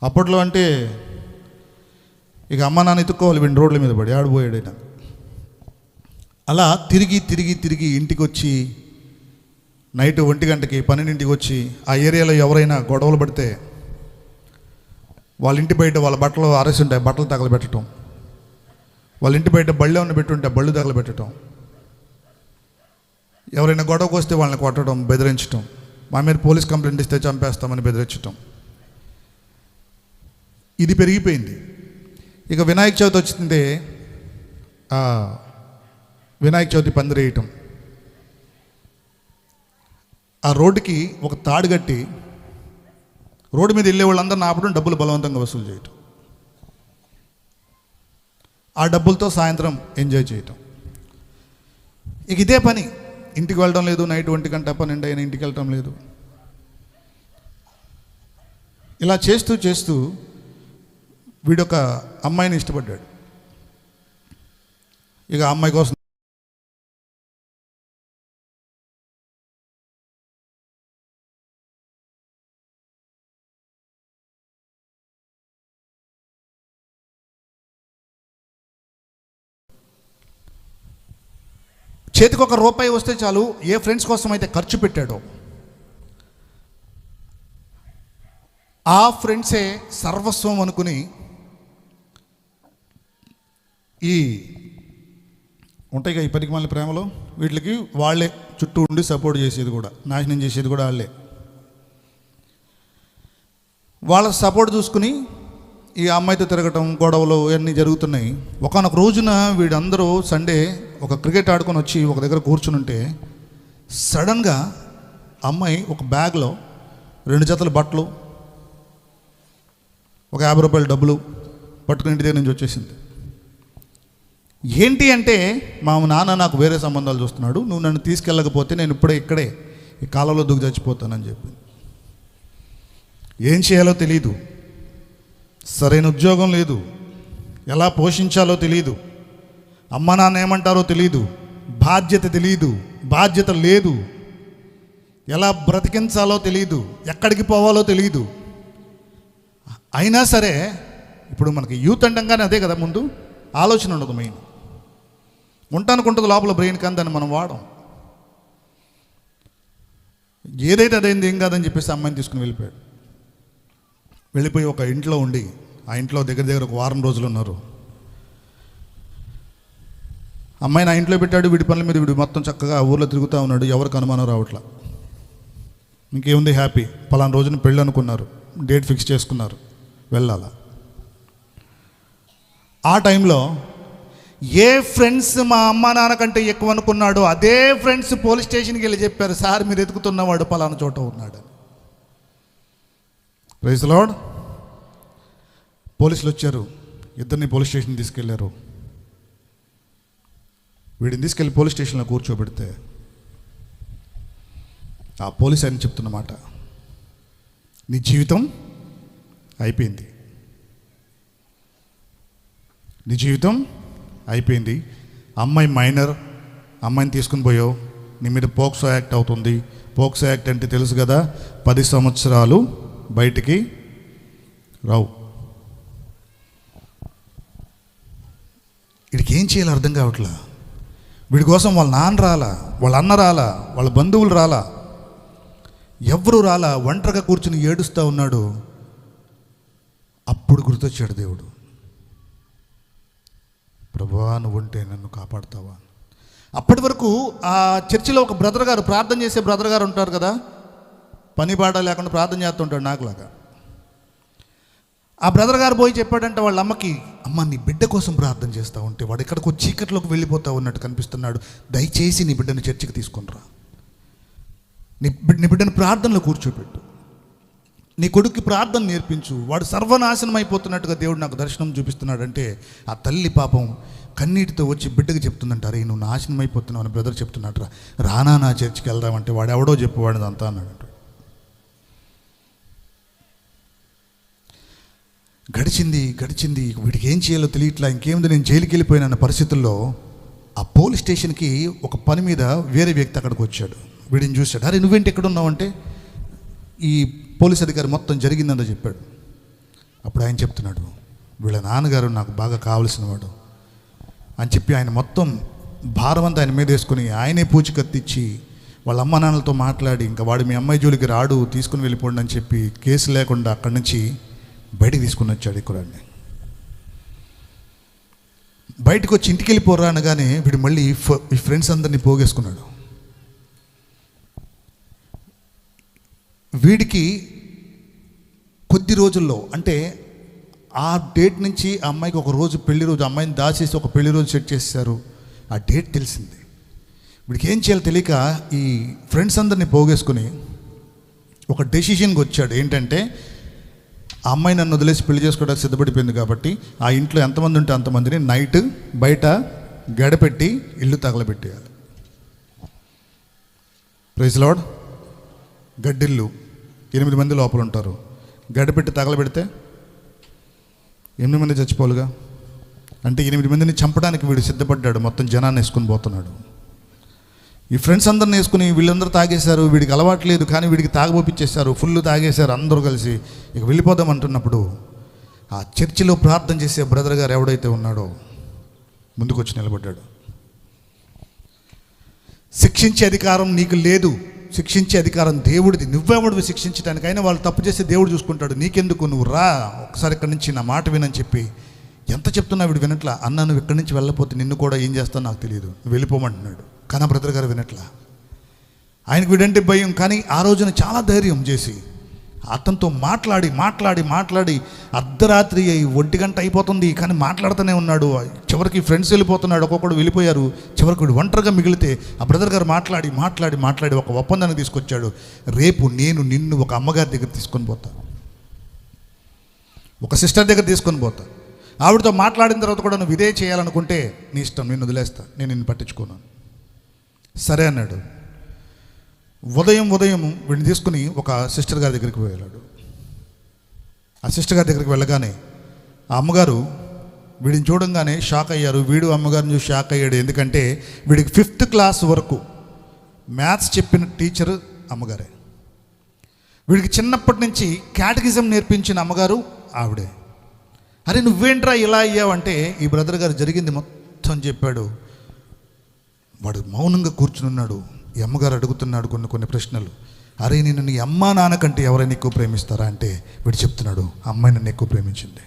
అప్పట్లో అంటే ఇక అమ్మ నాన్న ఎత్తుక్కోవాలి వీడిని రోడ్ల మీద పడి ఆడిపోయాడైనా. అలా తిరిగి ఇంటికి వచ్చి నైట్ 1 గంటకి 12ంటికి వచ్చి ఆ ఏరియాలో ఎవరైనా గొడవలు పడితే వాళ్ళ ఇంటి బయట వాళ్ళ బట్టలు ఆరేసి ఉంటాయి, బట్టలు తగలబెట్టడం. వాళ్ళ ఇంటి బయట బళ్ళు ఏమైనా పెట్టుంటే బళ్ళు తగలబెట్టడం. ఎవరైనా గొడవకు వస్తే వాళ్ళని కొట్టడం, బెదిరించడం. మా మీద పోలీస్ కంప్లైంట్ ఇస్తే చంపేస్తామని బెదిరించడం. ఇది పెరిగిపోయింది. ఇక వినాయక చవితి వచ్చిందే, వినాయక చవితి పందిరేయటం. ఆ రోడ్డుకి ఒక తాడు కట్టి రోడ్డు మీద వెళ్ళే వాళ్ళందరూ ఆపడం, డబ్బులు బలవంతంగా వసూలు చేయటం. ఆ డబ్బులతో సాయంత్రం ఎంజాయ్ చేయటం. ఇక ఇదే పని. ఇంటికి వెళ్ళడం లేదు. నైట్ 1 గంట 12 అయినా ఇంటికి వెళ్ళటం లేదు. ఇలా చేస్తూ వీడొక అమ్మాయిని ఇష్టపడ్డాడు. ఇక అమ్మాయి కోసం చేతికి ₹1 వస్తే చాలు, ఏ ఫ్రెండ్స్ కోసం అయితే ఖర్చు పెట్టాడో ఆ ఫ్రెండ్సే సర్వస్వం అనుకుని ఈ ఉంటాయిగా ఈ పనికిమాలిన ప్రేమలో వీటికి వాళ్ళే చుట్టూ ఉండి సపోర్ట్ చేసేది కూడా, నాశనం చేసేది కూడా వాళ్ళే. వాళ్ళ సపోర్ట్ చూసుకుని ఈ అమ్మాయితో తిరగటం, గొడవలు ఇవన్నీ జరుగుతున్నాయి. ఒకనొక రోజున వీడందరూ సండే ఒక క్రికెట్ ఆడుకొని వచ్చి ఒక దగ్గర కూర్చుని ఉంటే సడన్గా అమ్మాయి ఒక బ్యాగ్లో 2 జతల బట్టలు, ఒక ₹50 డబ్బులు పట్టుకుని ఇంటి దగ్గర నుంచి వచ్చేసింది. ఏంటి అంటే, మా నాన్న నాకు వేరే సంబంధాలు చూస్తున్నాడు, నువ్వు నన్ను తీసుకెళ్ళకపోతే నేను ఇక్కడే ఈ కాలంలో దూకి చచ్చిపోతానని చెప్పింది. ఏం చేయాలో తెలీదు, సరైన ఉద్యోగం లేదు, ఎలా పోషించాలో తెలియదు, అమ్మ నాన్న ఏమంటారో తెలియదు, బాధ్యత తెలియదు, బాధ్యత లేదు, ఎలా బ్రతికించాలో తెలియదు, ఎక్కడికి పోవాలో తెలియదు. అయినా సరే ఇప్పుడు మనకి యూత్ అంటంగానే అదే కదా, ముందు ఆలోచన ఉండదు, మెయిన్ ఉంటానుకుంటుంది లోపల బ్రెయిన్, కానీ దాన్ని మనం వాడం. ఏదైతే అదైంది ఏం కాదని చెప్పేసి అమ్మాయిని తీసుకుని వెళ్ళిపోయి ఒక ఇంట్లో ఉండి, ఆ ఇంట్లో దగ్గర ఒక వారం రోజులు ఉన్నారు. అమ్మాయిని ఆ ఇంట్లో పెట్టాడు, వీడి పనుల మీద వీడు మొత్తం చక్కగా ఊర్లో తిరుగుతూ ఉన్నాడు, ఎవరికి అనుమానం రావట్లా. ఇంకేముంది, హ్యాపీ. పలానా రోజున పెళ్ళి అనుకున్నారు, డేట్ ఫిక్స్ చేసుకున్నారు, వెళ్ళాలా. ఆ టైంలో ఏ ఫ్రెండ్స్ మా అమ్మ నాన్న కంటే ఎక్కువ అనుకున్నాడో అదే ఫ్రెండ్స్ పోలీస్ స్టేషన్కి వెళ్ళి చెప్పారు, సార్ మీరు ఎదుగుతున్నవాడు పలానా చోట ఉన్నాడు. Praise the Lord. పోలీసులు వచ్చారు, ఇద్దరిని పోలీస్ స్టేషన్ తీసుకెళ్లారు. వీడిని తీసుకెళ్ళి పోలీస్ స్టేషన్లో కూర్చోబెడితే ఆ పోలీస్ ఆయన చెప్తున్నమాట, నీ జీవితం అయిపోయింది, నీ జీవితం అయిపోయింది. అమ్మాయి మైనర్, అమ్మాయిని తీసుకుని పోయావు, నీ మీద పోక్సో యాక్ట్ అవుతుంది. పోక్సో యాక్ట్ అంటే తెలుసు కదా, 10 సంవత్సరాలు బయటికి రావు. వీడికి ఏం చేయాలో అర్థం కావట్లా. వీడి కోసం వాళ్ళ నాన్న రాలా, వాళ్ళ అన్న రాలా, వాళ్ళ బంధువులు రాలా, ఎవరు రాలా, ఒంటరిగా కూర్చుని ఏడుస్తూ ఉన్నాడు. అప్పుడు గుర్తొచ్చాడు దేవుడు, ప్రభువా నువ్వు ఉంటే నన్ను కాపాడుతావా. అప్పటి వరకు ఆ చర్చిలో ఒక బ్రదర్ గారు, ప్రార్థన చేసే బ్రదర్ గారు ఉంటారు కదా, పని పాట లేకుండా ప్రార్థన చేస్తుంటాడు నాకులాగా. ఆ బ్రదర్ గారు పోయి చెప్పాడంటే వాళ్ళ అమ్మకి, అమ్మ నీ బిడ్డ కోసం ప్రార్థన చేస్తూ ఉంటే వాడు ఎక్కడికో చీకట్లోకి వెళ్ళిపోతా ఉన్నట్టు కనిపిస్తున్నాడు, దయచేసి నీ బిడ్డను చర్చికి తీసుకునిరా, నీ బిడ్డను ప్రార్థనలో కూర్చోబెట్టు, నీ కొడుక్కి ప్రార్థన నేర్పించు, వాడు సర్వనాశనం అయిపోతున్నట్టుగా దేవుడు నాకు దర్శనం చూపిస్తున్నాడంటే ఆ తల్లి పాపం కన్నీటితో వచ్చి బిడ్డకి చెప్తుందంట, అరే నువ్వు నాశనం అయిపోతున్నావు అని బ్రదర్ చెప్తున్నట్టు, రానా నా చర్చికి వెళ్దామంటే వాడు ఎవడో చెప్పేవాడు అంతా అన్నాడు. గడిచింది వీడికి ఏం చేయాలో తెలియట్లా, ఇంకేముంది నేను జైలుకి వెళ్ళిపోయిన పరిస్థితుల్లో ఆ పోలీస్ స్టేషన్కి ఒక పని మీద వేరే వ్యక్తి అక్కడికి వచ్చాడు. వీడిని చూశాడు, అరే నువ్వేంటి ఎక్కడ ఉన్నావు అంటే ఈ పోలీస్ అధికారి మొత్తం జరిగిందంతా చెప్పాడు. అప్పుడు ఆయన చెప్తున్నాడు, వీళ్ళ నాన్నగారు నాకు బాగా కావలసిన వాడు అని చెప్పి ఆయన మొత్తం భారం అంతా ఆయన మీద వేసుకుని ఆయనే పూచికత్తిచ్చి వాళ్ళ అమ్మ నాన్నలతో మాట్లాడి, ఇంకా వాడు మీ అమ్మాయి జోలికి రాడు, తీసుకుని వెళ్ళిపోండి అని చెప్పి కేసు లేకుండా అక్కడి నుంచి బయటికి తీసుకుని వచ్చాడు. ఈ కురాన్ని బయటకు వచ్చి ఇంటికి వెళ్ళిపోరా అనగానే వీడు మళ్ళీ ఈ ఫ్రెండ్స్ అందరినీ పోగేసుకున్నాడు. వీడికి కొద్ది రోజుల్లో, అంటే ఆ డేట్ నుంచి ఆ అమ్మాయికి ఒక రోజు పెళ్లి రోజు, అమ్మాయిని దాచేసి ఒక పెళ్లి రోజు సెట్ చేశారు. ఆ డేట్ తెలిసింది. వీడికి ఏం చేయాలో తెలియక ఈ ఫ్రెండ్స్ అందరినీ పోగేసుకుని ఒక డెసిషన్కి వచ్చాడు. ఏంటంటే ఆ అమ్మాయి నన్ను వదిలేసి పెళ్లి చేసుకోవడానికి సిద్ధపడిపోయింది కాబట్టి ఆ ఇంట్లో ఎంతమంది ఉంటే అంతమందిని నైట్ బయట గడపెట్టి ఇల్లు తగలబెట్టేయాలి. Praise lord. గడ్డిల్లు, 8 మంది లోపల ఉంటారు, గడపెట్టి తగలబెడితే 8 మంది చచ్చిపోలుగా. అంటే 8 మందిని చంపడానికి వీడు సిద్ధపడ్డాడు, మొత్తం జనాన్ని వేసుకుని పోతున్నాడు. ఈ ఫ్రెండ్స్ అందరిని వేసుకుని వీళ్ళందరూ తాగేశారు, వీడికి అలవాట్లేదు కానీ వీడికి తాగబోపిచ్చేశారు, ఫుల్ తాగేశారు అందరూ కలిసి. ఇక వెళ్ళిపోదాం అంటున్నప్పుడు ఆ చర్చిలో ప్రార్థన చేసే బ్రదర్ గారు ఎవడైతే ఉన్నాడో ముందుకు వచ్చి నిలబడ్డాడు. శిక్షించే అధికారం నీకు లేదు, శిక్షించే అధికారం దేవుడిది, నువ్వెవడివి శిక్షించడానికైనా వాళ్ళు తప్పు చేస్తే దేవుడు చూసుకుంటాడు, నీకెందుకు, నువ్వు రా ఒకసారి ఇక్కడి నుంచి నా మాట వినని చెప్పి ఎంత చెప్తున్నా వీడు వినట్లా. అన్న నువ్వు ఇక్కడి నుంచి వెళ్ళకపోతే నిన్ను కూడా ఏం చేస్తావు నాకు తెలియదు, నువ్వు వెళ్ళిపోమంటున్నాడు. కానీ ఆ బ్రదర్ గారు వినట్లా. ఆయనకు వీడంటే భయం, కానీ ఆ రోజున చాలా ధైర్యం చేసి అతనితో మాట్లాడి అర్ధరాత్రి 1 గంట అయిపోతుంది కానీ మాట్లాడుతూనే ఉన్నాడు. చివరికి ఫ్రెండ్స్ వెళ్ళిపోతున్నాడు, ఒక్కొక్కడు వెళ్ళిపోయారు. చివరికి వీడు ఒంటరిగా మిగిలితే ఆ బ్రదర్ గారు మాట్లాడి ఒక ఒప్పందానికి తీసుకొచ్చాడు. రేపు నేను నిన్ను ఒక అమ్మగారి దగ్గర తీసుకొని పోతా, ఒక సిస్టర్ దగ్గర తీసుకొని పోతా, ఆవిడతో మాట్లాడిన తర్వాత కూడా నువ్వు ఇదే చేయాలనుకుంటే నీ ఇష్టం, నేను వదిలేస్తా, నేను నిన్ను పట్టించుకున్నాను. సరే అన్నాడు. ఉదయం వీడిని తీసుకుని ఒక సిస్టర్ గారి దగ్గరికి వెళ్ళాడు. ఆ సిస్టర్ గారి దగ్గరికి వెళ్ళగానే ఆ అమ్మగారు వీడిని చూడంగానే షాక్ అయ్యారు. వీడు అమ్మగారిని చూసి షాక్ అయ్యాడు. ఎందుకంటే వీడికి 5th క్లాస్ వరకు మ్యాథ్స్ చెప్పిన టీచరు అమ్మగారే. వీడికి చిన్నప్పటి నుంచి క్యాటగిజం నేర్పించిన అమ్మగారు ఆవిడే. అరే నువ్వేంట్రా ఇలా అయ్యావంటే ఈ బ్రదర్ గారు జరిగింది మొత్తం చెప్పాడు. వాడు మౌనంగా కూర్చుని ఉన్నాడు. ఈ అమ్మగారు అడుగుతున్నాడు కొన్ని ప్రశ్నలు. అరే నేను నీ అమ్మా నాన్న కంటే ఎవరైనా ఎక్కువ ప్రేమిస్తారా అంటే వీడు చెప్తున్నాడు అమ్మాయి నన్ను ఎక్కువ ప్రేమించింది.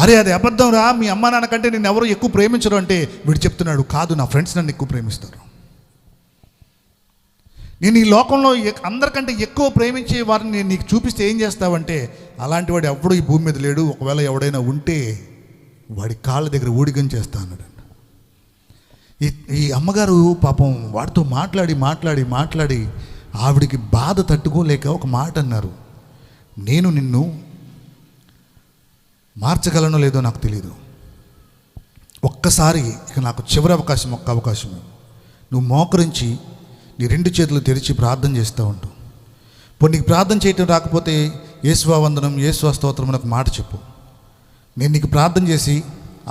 అరే అది అబద్ధం రా, మీ అమ్మా నాన్న కంటే నేను ఎవరు ఎక్కువ ప్రేమించరు అంటే వీడు చెప్తున్నాడు కాదు నా ఫ్రెండ్స్ నన్ను ఎక్కువ ప్రేమిస్తారు. నేను ఈ లోకంలో అందరికంటే ఎక్కువ ప్రేమించే వారిని నేను నీకు చూపిస్తే ఏం చేస్తావంటే అలాంటి వాడు ఎవడు ఈ భూమి మీద లేడు, ఒకవేళ ఎవడైనా ఉంటే వాడి కాళ్ళ దగ్గర ఊడిగం చేస్తా అన్నాడు. ఈ అమ్మగారు పాపం వాడితో మాట్లాడి ఆవిడికి బాధ తట్టుకోలేక ఒక మాట అన్నారు. నేను నిన్ను మార్చగలనో లేదో నాకు తెలియదు, ఒక్కసారి ఇక నాకు చివరి అవకాశం, ఒక్క అవకాశం నువ్వు మోకరించి నీ 2 చేతులు తెరిచి ప్రార్థన చేస్తూ ఉంటావు. ఇప్పుడు నీకు ప్రార్థన చేయటం రాకపోతే యేసువా వందనం యేసువా స్తోత్రం అని ఒక మాట చెప్పు. నేను నీకు ప్రార్థన చేసి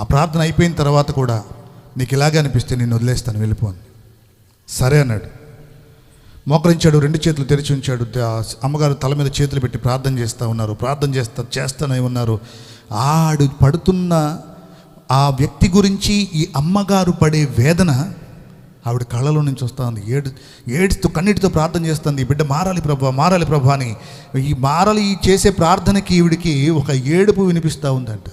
ఆ ప్రార్థన అయిపోయిన తర్వాత కూడా నీకు ఇలాగే అనిపిస్తే నేను వదిలేస్తాను, వెళ్ళిపోను. సరే అన్నాడు. మోకరించాడు, 2 చేతులు తెరిచి ఉంచాడు. అమ్మగారు తల మీద చేతులు పెట్టి ప్రార్థన చేస్తూ ఉన్నారు. చేస్తూనే ఉన్నారు. ఆడు పడుతున్న ఆ వ్యక్తి గురించి ఈ అమ్మగారు పడే వేదన ఆవిడ కళ్ళలో నుంచి వస్తూ ఉంది. ఏడుస్తూ కన్నీటితో ప్రార్థన చేస్తుంది. ఈ బిడ్డ మారాలి ప్రభా అని. ఈ చేసే ప్రార్థనకి ఈవిడికి ఒక ఏడుపు వినిపిస్తూ ఉందంట.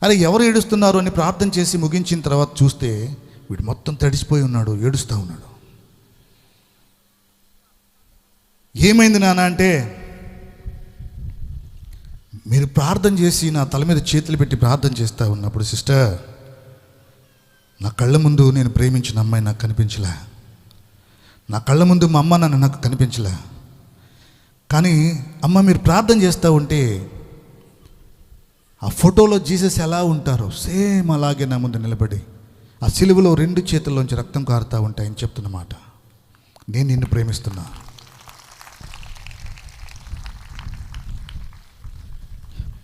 అరే ఎవరు ఏడుస్తున్నారు అని ప్రార్థన చేసి ముగించిన తర్వాత చూస్తే వీడు మొత్తం తడిసిపోయి ఉన్నాడు, ఏడుస్తూ ఉన్నాడు. ఏమైంది నాన్న అంటే మీరు ప్రార్థన చేసి నా తల మీద చేతులు పెట్టి ప్రార్థన చేస్తూ ఉన్నప్పుడు సిస్టర్ నా కళ్ళ ముందు నేను ప్రేమించిన అమ్మాయి నాకు కనిపించలే, నా కళ్ళ ముందు మా అమ్మ నాన్న నాకు కనిపించలే. కానీ అమ్మ మీరు ప్రార్థన చేస్తూ ఉంటే ఆ ఫోటోలో జీసస్ ఎలా ఉంటారో సేమ్ అలాగే నా ముందు నిలబడి ఆ సిలువలో 2 చేతుల్లోంచి రక్తం కారుతూ ఉంటాయని చెప్తున్నమాట. నేను నిన్ను ప్రేమిస్తున్నా.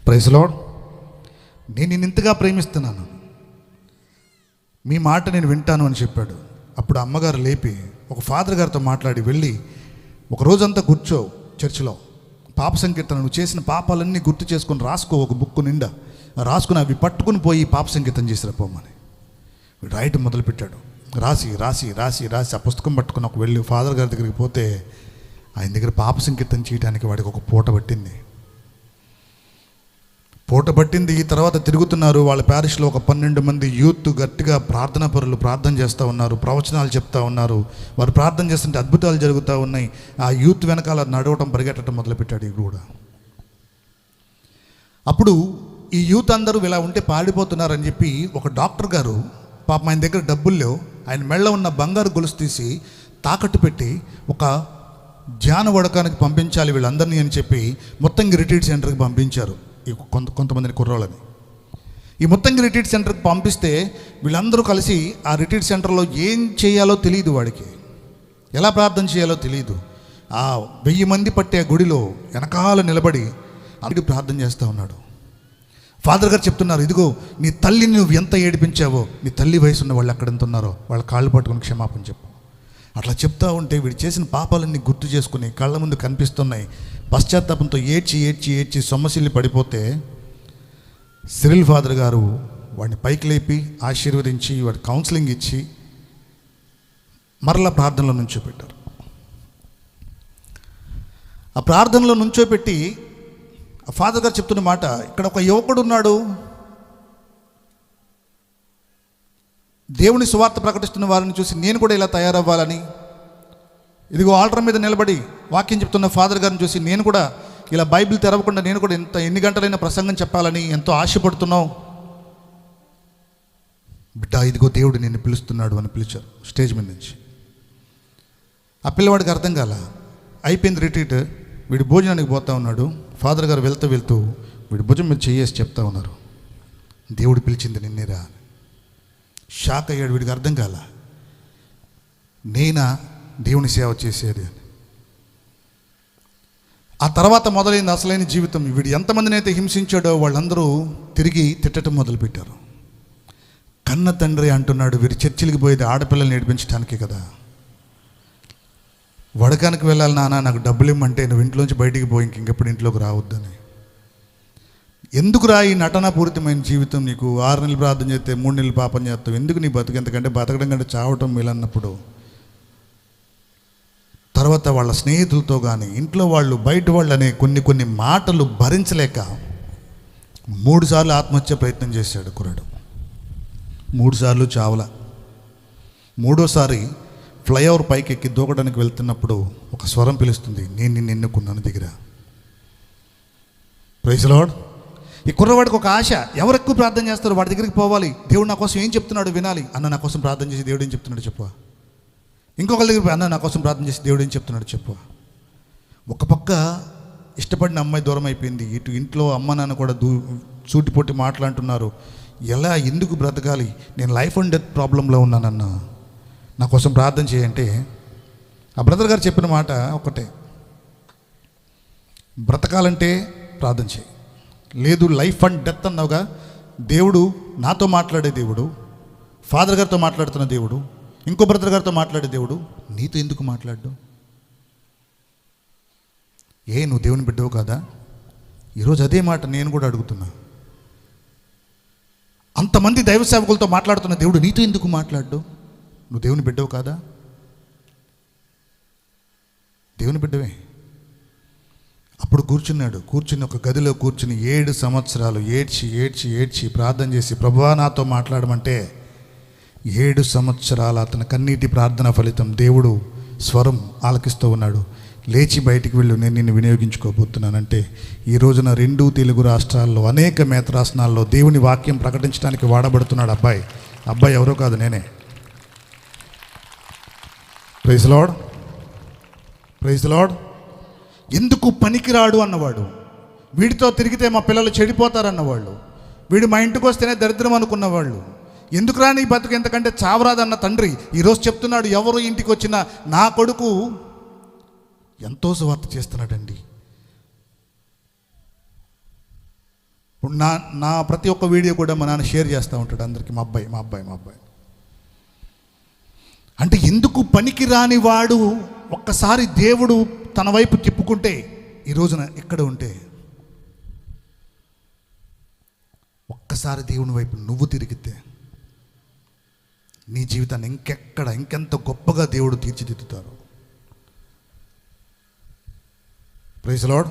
Praise Lord. నేను నిన్ను ఇంతగా ప్రేమిస్తున్నాను, మీ మాట నేను వింటాను అని చెప్పాడు. అప్పుడు అమ్మగారు లేపి ఒక ఫాదర్ గారితో మాట్లాడి వెళ్ళి ఒక రోజంతా కూర్చో చర్చిలో పాప సంకీర్తన, నువ్వు చేసిన పాపాలన్నీ గుర్తు చేసుకొని రాసుకో, ఒక బుక్ నిండా రాసుకుని అవి పట్టుకుని పోయి పాప సంకీర్తన చేసి రాపోమని రాయటం మొదలుపెట్టాడు. రాసి ఆ పుస్తకం పట్టుకుని ఒక వెళ్ళి ఫాదర్ గారి దగ్గరికి పోతే ఆయన దగ్గర పాప సంకీర్తన చేయడానికి వాడికి ఒక పూట పట్టింది. ఈ తర్వాత తిరుగుతున్నారు. వాళ్ళ ప్యారిష్లో ఒక 12 మంది యూత్ గట్టిగా ప్రార్థనా పరులు ప్రార్థన చేస్తూ ఉన్నారు, ప్రవచనాలు చెప్తా ఉన్నారు. వారు ప్రార్థన చేస్తుంటే అద్భుతాలు జరుగుతూ ఉన్నాయి. ఆ యూత్ వెనకాల నడవటం పరిగెట్టడం మొదలుపెట్టాడు ఈ కూడా. అప్పుడు ఈ యూత్ అందరూ ఇలా ఉంటే పాడిపోతున్నారని చెప్పి ఒక డాక్టర్ గారు పాపం ఆయన దగ్గర డబ్బులు లేవు, ఆయన మెళ్ళ ఉన్న బంగారు గొలుసు తీసి తాకట్టు పెట్టి ఒక ధ్యాన వడకానికి పంపించాలి వీళ్ళందరినీ అని చెప్పి మొత్తంగా రిట్రీట్ సెంటర్కి పంపించారు ఈ కొంతమందిని కుర్రోళ్ళని. ఈ మొత్తంగా రిట్రీట్ సెంటర్కి పంపిస్తే వీళ్ళందరూ కలిసి ఆ రిట్రీట్ సెంటర్లో ఏం చేయాలో తెలియదు, వాడికి ఎలా ప్రార్థన చేయాలో తెలియదు. ఆ 1000 మంది పట్టే గుడిలో వెనకాల నిలబడి అడిగి ప్రార్థన చేస్తూ ఉన్నాడు. ఫాదర్ గారు చెప్తున్నారు, ఇదిగో నీ తల్లిని నువ్వు ఎంత ఏడిపించావో, నీ తల్లి వయసు ఉన్న వాళ్ళు ఎక్కడ ఎంత ఉన్నారో వాళ్ళ కాళ్ళు పట్టుకుని క్షమాపణ చెప్పు. అట్లా చెప్తా ఉంటే వీడు చేసిన పాపాలన్నీ గుర్తు చేసుకుని కళ్ళ ముందు కనిపిస్తున్నాయి. పశ్చాత్తాపంతో ఏడ్చి సొమ్మసిల్లి పడిపోతే సిరిల్ ఫాదర్ గారు వాడిని పైకి లేపి ఆశీర్వదించి వాడి కౌన్సిలింగ్ ఇచ్చి మరలా ప్రార్థనలో నుంచోపెట్టారు. ఆ ప్రార్థనలో నుంచోపెట్టి ఆ ఫాదర్ గారు చెప్తున్న మాట, ఇక్కడ ఒక యువకుడు ఉన్నాడు, దేవుని సువార్త ప్రకటిస్తున్న వారిని చూసి నేను కూడా ఇలా తయారవ్వాలని, ఇదిగో ఆల్టర్ మీద నిలబడి వాక్యం చెప్తున్న ఫాదర్ గారిని చూసి నేను కూడా ఇలా బైబిల్ తెరవకుండా నేను కూడా ఎన్ని గంటలైనా ప్రసంగం చెప్పాలని ఎంతో ఆశపడుతున్నావు బిడ్డ, ఇదిగో దేవుడు నిన్ను పిలుస్తున్నాడు అని పిలిచారు స్టేజ్ మీద నుంచి. ఆ పిల్లవాడికి అర్థం కాల. అయిపోయింది రిట్రీట్, వీడి భోజనానికి పోతా ఉన్నాడు. ఫాదర్ గారు వెళ్తూ వీడి భుజం మీద చేయేసి చెప్తా ఉన్నారు, దేవుడు పిలిచింది నిన్నేరా. షాక్ అయ్యాడు. వీడికి అర్థం కాల, నేనా దేవుని సేవ చేసేది అని. ఆ తర్వాత మొదలైంది అసలైన జీవితం. వీడు ఎంతమందిని అయితే హింసించాడో వాళ్ళందరూ తిరిగి తిట్టడం మొదలుపెట్టారు. కన్న తండ్రి అంటున్నాడు, వీరు చర్చిలకు పోయేది ఆడపిల్లల్ని నేర్పించడానికి కదా, వడకానికి వెళ్ళాలి నాన్న, నాకు డబ్బులు ఇమ్మంటే నువ్వు ఇంట్లోంచి బయటికి పోయి ఇంకెప్పుడు ఇంట్లోకి రావద్దని. ఎందుకురా ఈ నటనాపూరితమైన జీవితం నీకు? 6 నెలలు ప్రార్థన చేస్తే 3 నెలలు పాపం చేస్తావు, ఎందుకు నీ బతుకు? ఎందుకంటే బతకడం కంటే చావటం వీలన్నప్పుడు తర్వాత వాళ్ళ స్నేహితులతో కానీ ఇంట్లో వాళ్ళు బయట వాళ్ళు అనే కొన్ని మాటలు భరించలేక 3 సార్లు ఆత్మహత్య ప్రయత్నం చేశాడు కుర్రాడు. 3 సార్లు చావల. 3వసారి ఫ్లైఓవర్ పైకి ఎక్కి దూకడానికి వెళ్తున్నప్పుడు ఒక స్వరం పిలుస్తుంది, నేను నిన్ను ఎన్నుకున్నాను దగ్గర. Praise Lord. ఈ కుర్రవాడికి ఒక ఆశ, ఎవరు ఎక్కువ ప్రార్థన చేస్తారో వాడి దగ్గరికి పోవాలి, దేవుడు నా కోసం ఏం చెప్తున్నాడు వినాలి. అన్న నా కోసం ప్రార్థన చేసి దేవుడు ఏం చెప్తున్నాడు చెప్పు. ఇంకొకరి దగ్గర అన్న నా కోసం ప్రార్థన చేసి దేవుడు ఏం చెప్తున్నాడు చెప్పు. ఒక పక్క ఇష్టపడిన అమ్మాయి దూరం అయిపోయింది, ఇటు ఇంట్లో అమ్మ నాన్న కూడా సూటిపోటి మాట్లాడుతున్నారు. ఎలా ఎందుకు బ్రతకాలి, నేను లైఫ్ అండ్ డెత్ ప్రాబ్లంలో ఉన్నానన్న, నా కోసం ప్రార్థన చేయంటే ఆ బ్రదర్ గారు చెప్పిన మాట ఒకటే, బ్రతకాలంటే ప్రార్థన చేయి. లేదు లైఫ్ అండ్ డెత్ అన్నావుగా, దేవుడు నాతో మాట్లాడే దేవుడు, ఫాదర్ గారితో మాట్లాడుతున్న దేవుడు, ఇంకో బ్రదర్ గారితో మాట్లాడే దేవుడు నీతో ఎందుకు మాట్లాడు? నువ్వు దేవుని బిడ్డవు కాదా? ఈరోజు అదే మాట నేను కూడా అడుగుతున్నా. అంతమంది దైవ సేవకులతో మాట్లాడుతున్న దేవుడు నీతో ఎందుకు మాట్లాడు? నువ్వు దేవుని బిడ్డవు కాదా? దేవుని బిడ్డవే. అప్పుడు కూర్చుని ఒక గదిలో కూర్చుని 7 సంవత్సరాలు ఏడ్చి ప్రార్థన చేసి ప్రభువా నాతో మాట్లాడమంటే 7 సంవత్సరాల అతని కన్నీటి ప్రార్థన ఫలితం దేవుడు స్వరం ఆలకిస్తూ ఉన్నాడు. లేచి బయటికి వెళ్ళు, నేను నిన్ను వినియోగించుకోబోతున్నానంటే ఈ రోజున 2 తెలుగు రాష్ట్రాల్లో అనేక మేత్రాసనాల్లో దేవుని వాక్యం ప్రకటించడానికి వాడబడుతున్నాడు అబ్బాయి ఎవరో కాదు, నేనే. Praise lord, praise lord. ఎందుకు పనికిరాడు అన్నవాడు, వీడితో తిరిగితే మా పిల్లలు చెడిపోతారన్నవాళ్ళు, వీడు మా ఇంటికి వస్తేనే దరిద్రం అనుకున్నవాళ్ళు, ఎందుకు రాని బతుకు ఎంతకంటే చావరాదన్న తండ్రి ఈరోజు చెప్తున్నాడు, ఎవరు ఇంటికి వచ్చినా నా కొడుకు ఎంతో సువార్త చేస్తున్నాడండి. ఇప్పుడు నా ప్రతి ఒక్క వీడియో కూడా మా నాన్న షేర్ చేస్తూ ఉంటాడు అందరికీ, మా అబ్బాయి. అంటే ఎందుకు పనికి రాని వాడు ఒక్కసారి దేవుడు తన వైపు తిప్పుకుంటే ఈ రోజున ఇక్కడ ఉంటే, ఒక్కసారి దేవుని వైపు నువ్వు తిరిగితే నీ జీవితాన్ని ఇంకెంత గొప్పగా దేవుడు తీర్చిదిద్దుతారు. Praise lord,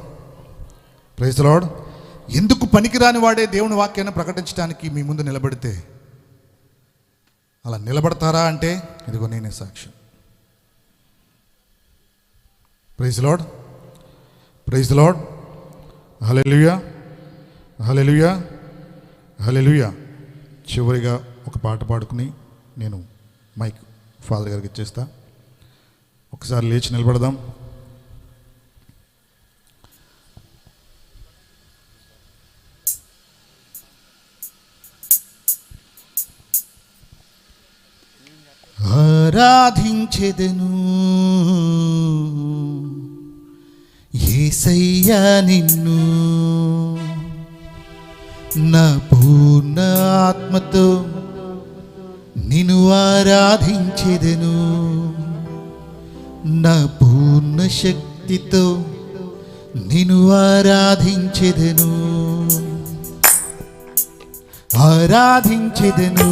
praise lord. ఎందుకు పనికిరాని వాడే దేవుని వాక్యాన్ని ప్రకటించడానికి మీ ముందు నిలబడితే అలా నిలబడతారా అంటే ఇదిగో నేనే సాక్ష్యం. Praise lord, praise lord. Hallelujah, hallelujah, hallelujah. చివరిగా ఒక పాట పాడుకుని నేను మైక్ ఫాదర్ గారికి ఇచ్చేస్తా. ఒకసారి లేచి నిలబడదాం. ఆరాధించెదను యేసయ్యా నిన్ను, నా పూర్ణ ఆత్మతో నిన్ను ఆరాధించెదను, నా పూర్ణ శక్తితో నిన్ను ఆరాధించెదను, ఆరాధించెదను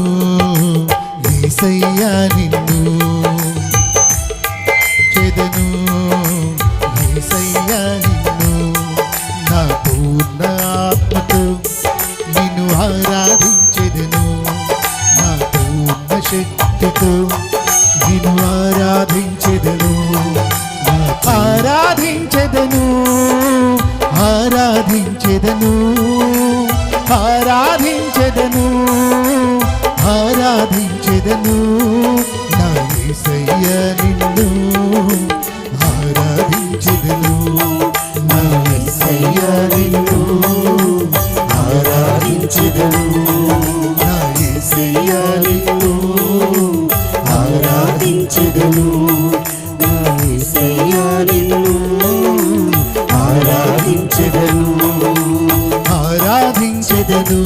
యేసయ్యా నిన్ను, చెదను యేసయ్యా నిన్ను, నా పూర్ణ ఆత్మతో నిన్ను ఆరాధించెదను, నా పూర్ణ శక్తితో నిన్ను ఆరాధించెదను, ఆరాధించెదను, ఆరాధించెదను, ఆరాధించెదను, ఆరాధించెదను నా యేసయ్యా నిన్ను, ఆరాధించెదను నా యేసయ్యా నిన్ను, ఆరాధించెదను నా యేసయ్యా నిన్ను, ఆరాధించెదను నా యేసయ్యా నిన్ను, ప్రేమించెదను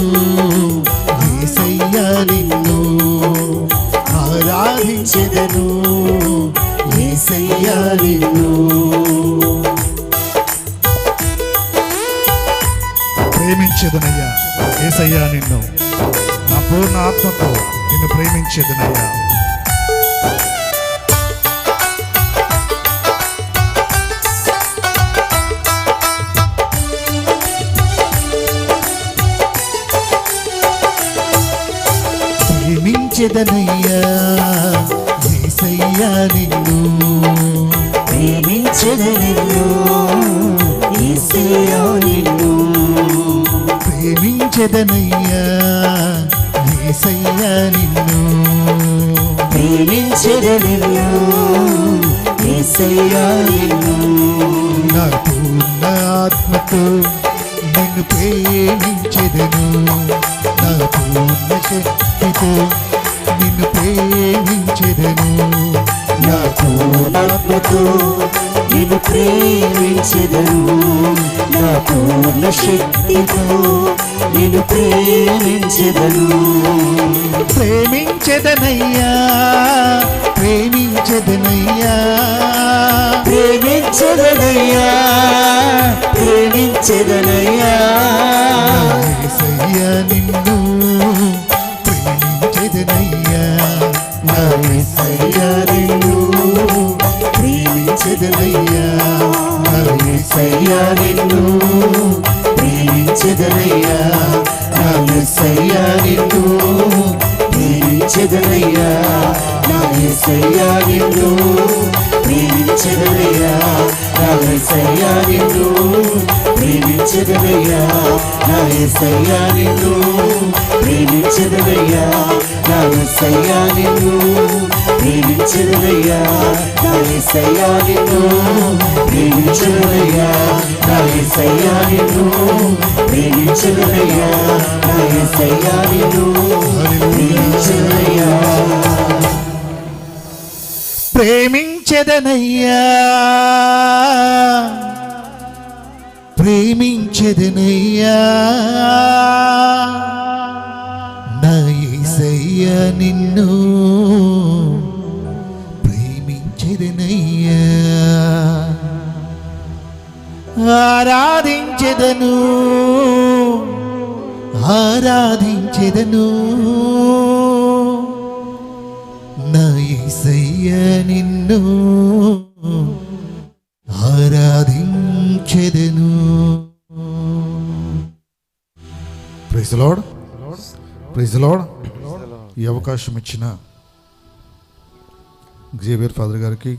యేసయ్యా నిన్ను ఆరాధించెదను యేసయ్యా నిన్ను. ప్రేమించెదనయ్యా యేసయ్యా నిన్ను, నా పూర్ణ ఆత్మతో నిన్ను ప్రేమించెదనయ్యా. ప్రేమించెదనయ్యా యేసయ్యా నిన్ను, ప్రేమించెదను యేసయ్యా నిన్ను, ప్రేమించెదనయ్యా యేసయ్యా నిన్ను, ప్రేమించెదను యేసయ్యా నిన్ను, నా పూర్ణ ఆత్మతో నిన్ను ప్రేమించెదను, నా పూర్ణ శక్తితో నిన్ను ప్రేమించెదను, నా పూర్ణాత్మతో నిన్ను ప్రేమించెదను, నా పూర్ణ శక్తితో నిన్ను ప్రేమించెదను. ప్రేమించెదనయ్యా ప్రేమించెదనయ్యా ప్రేమించెదనయ్యా ప్రేమించెదనయ్యా, యేసయ్యా నిన్ను ప్రేమించెదనయ్యా, నా యేసయ్యా నిన్ను ప్రేమించెదనయ్యా, నా యేసయ్యా నిన్ను ప్రేమించెదనయ్యా, నా యేసయ్యా నిన్ను ప్రేమించెదనయ్యా, నా యేసయ్యా నిన్ను ప్రేమించెదనయ్యా, నా యేసయ్యా నిన్ను ప్రేమించెదనయ్యా, నా యేసయ్యా నిన్ను ప్రేమించెదనయ్యా, నా యేసయ్యా నిన్ను ప్రేమించెదనయ్యా, నా యేసయ్యా నిన్ను ప్రేమించెదనయ్యా, నా యేసయ్యా నిన్ను ప్రేమించెదనయ్యా, నా యేసయ్యా నిన్ను ప్రేమించెదనయ్యా. ప్రేమించెదనయ్యా ప్రేమించెదనయ్యా, నా యేసయ్యా నిన్ను ప్రేమించెదనయ్యా, ఆరాధించెదను ఆరాధించెదను, నా యేసయ్యా నిన్ను ఆరాధించెదను. Praise the lord, praise the lord. ఈ అవకాశం ఇచ్చిన జేవియర్ ఫాదర్ గారికి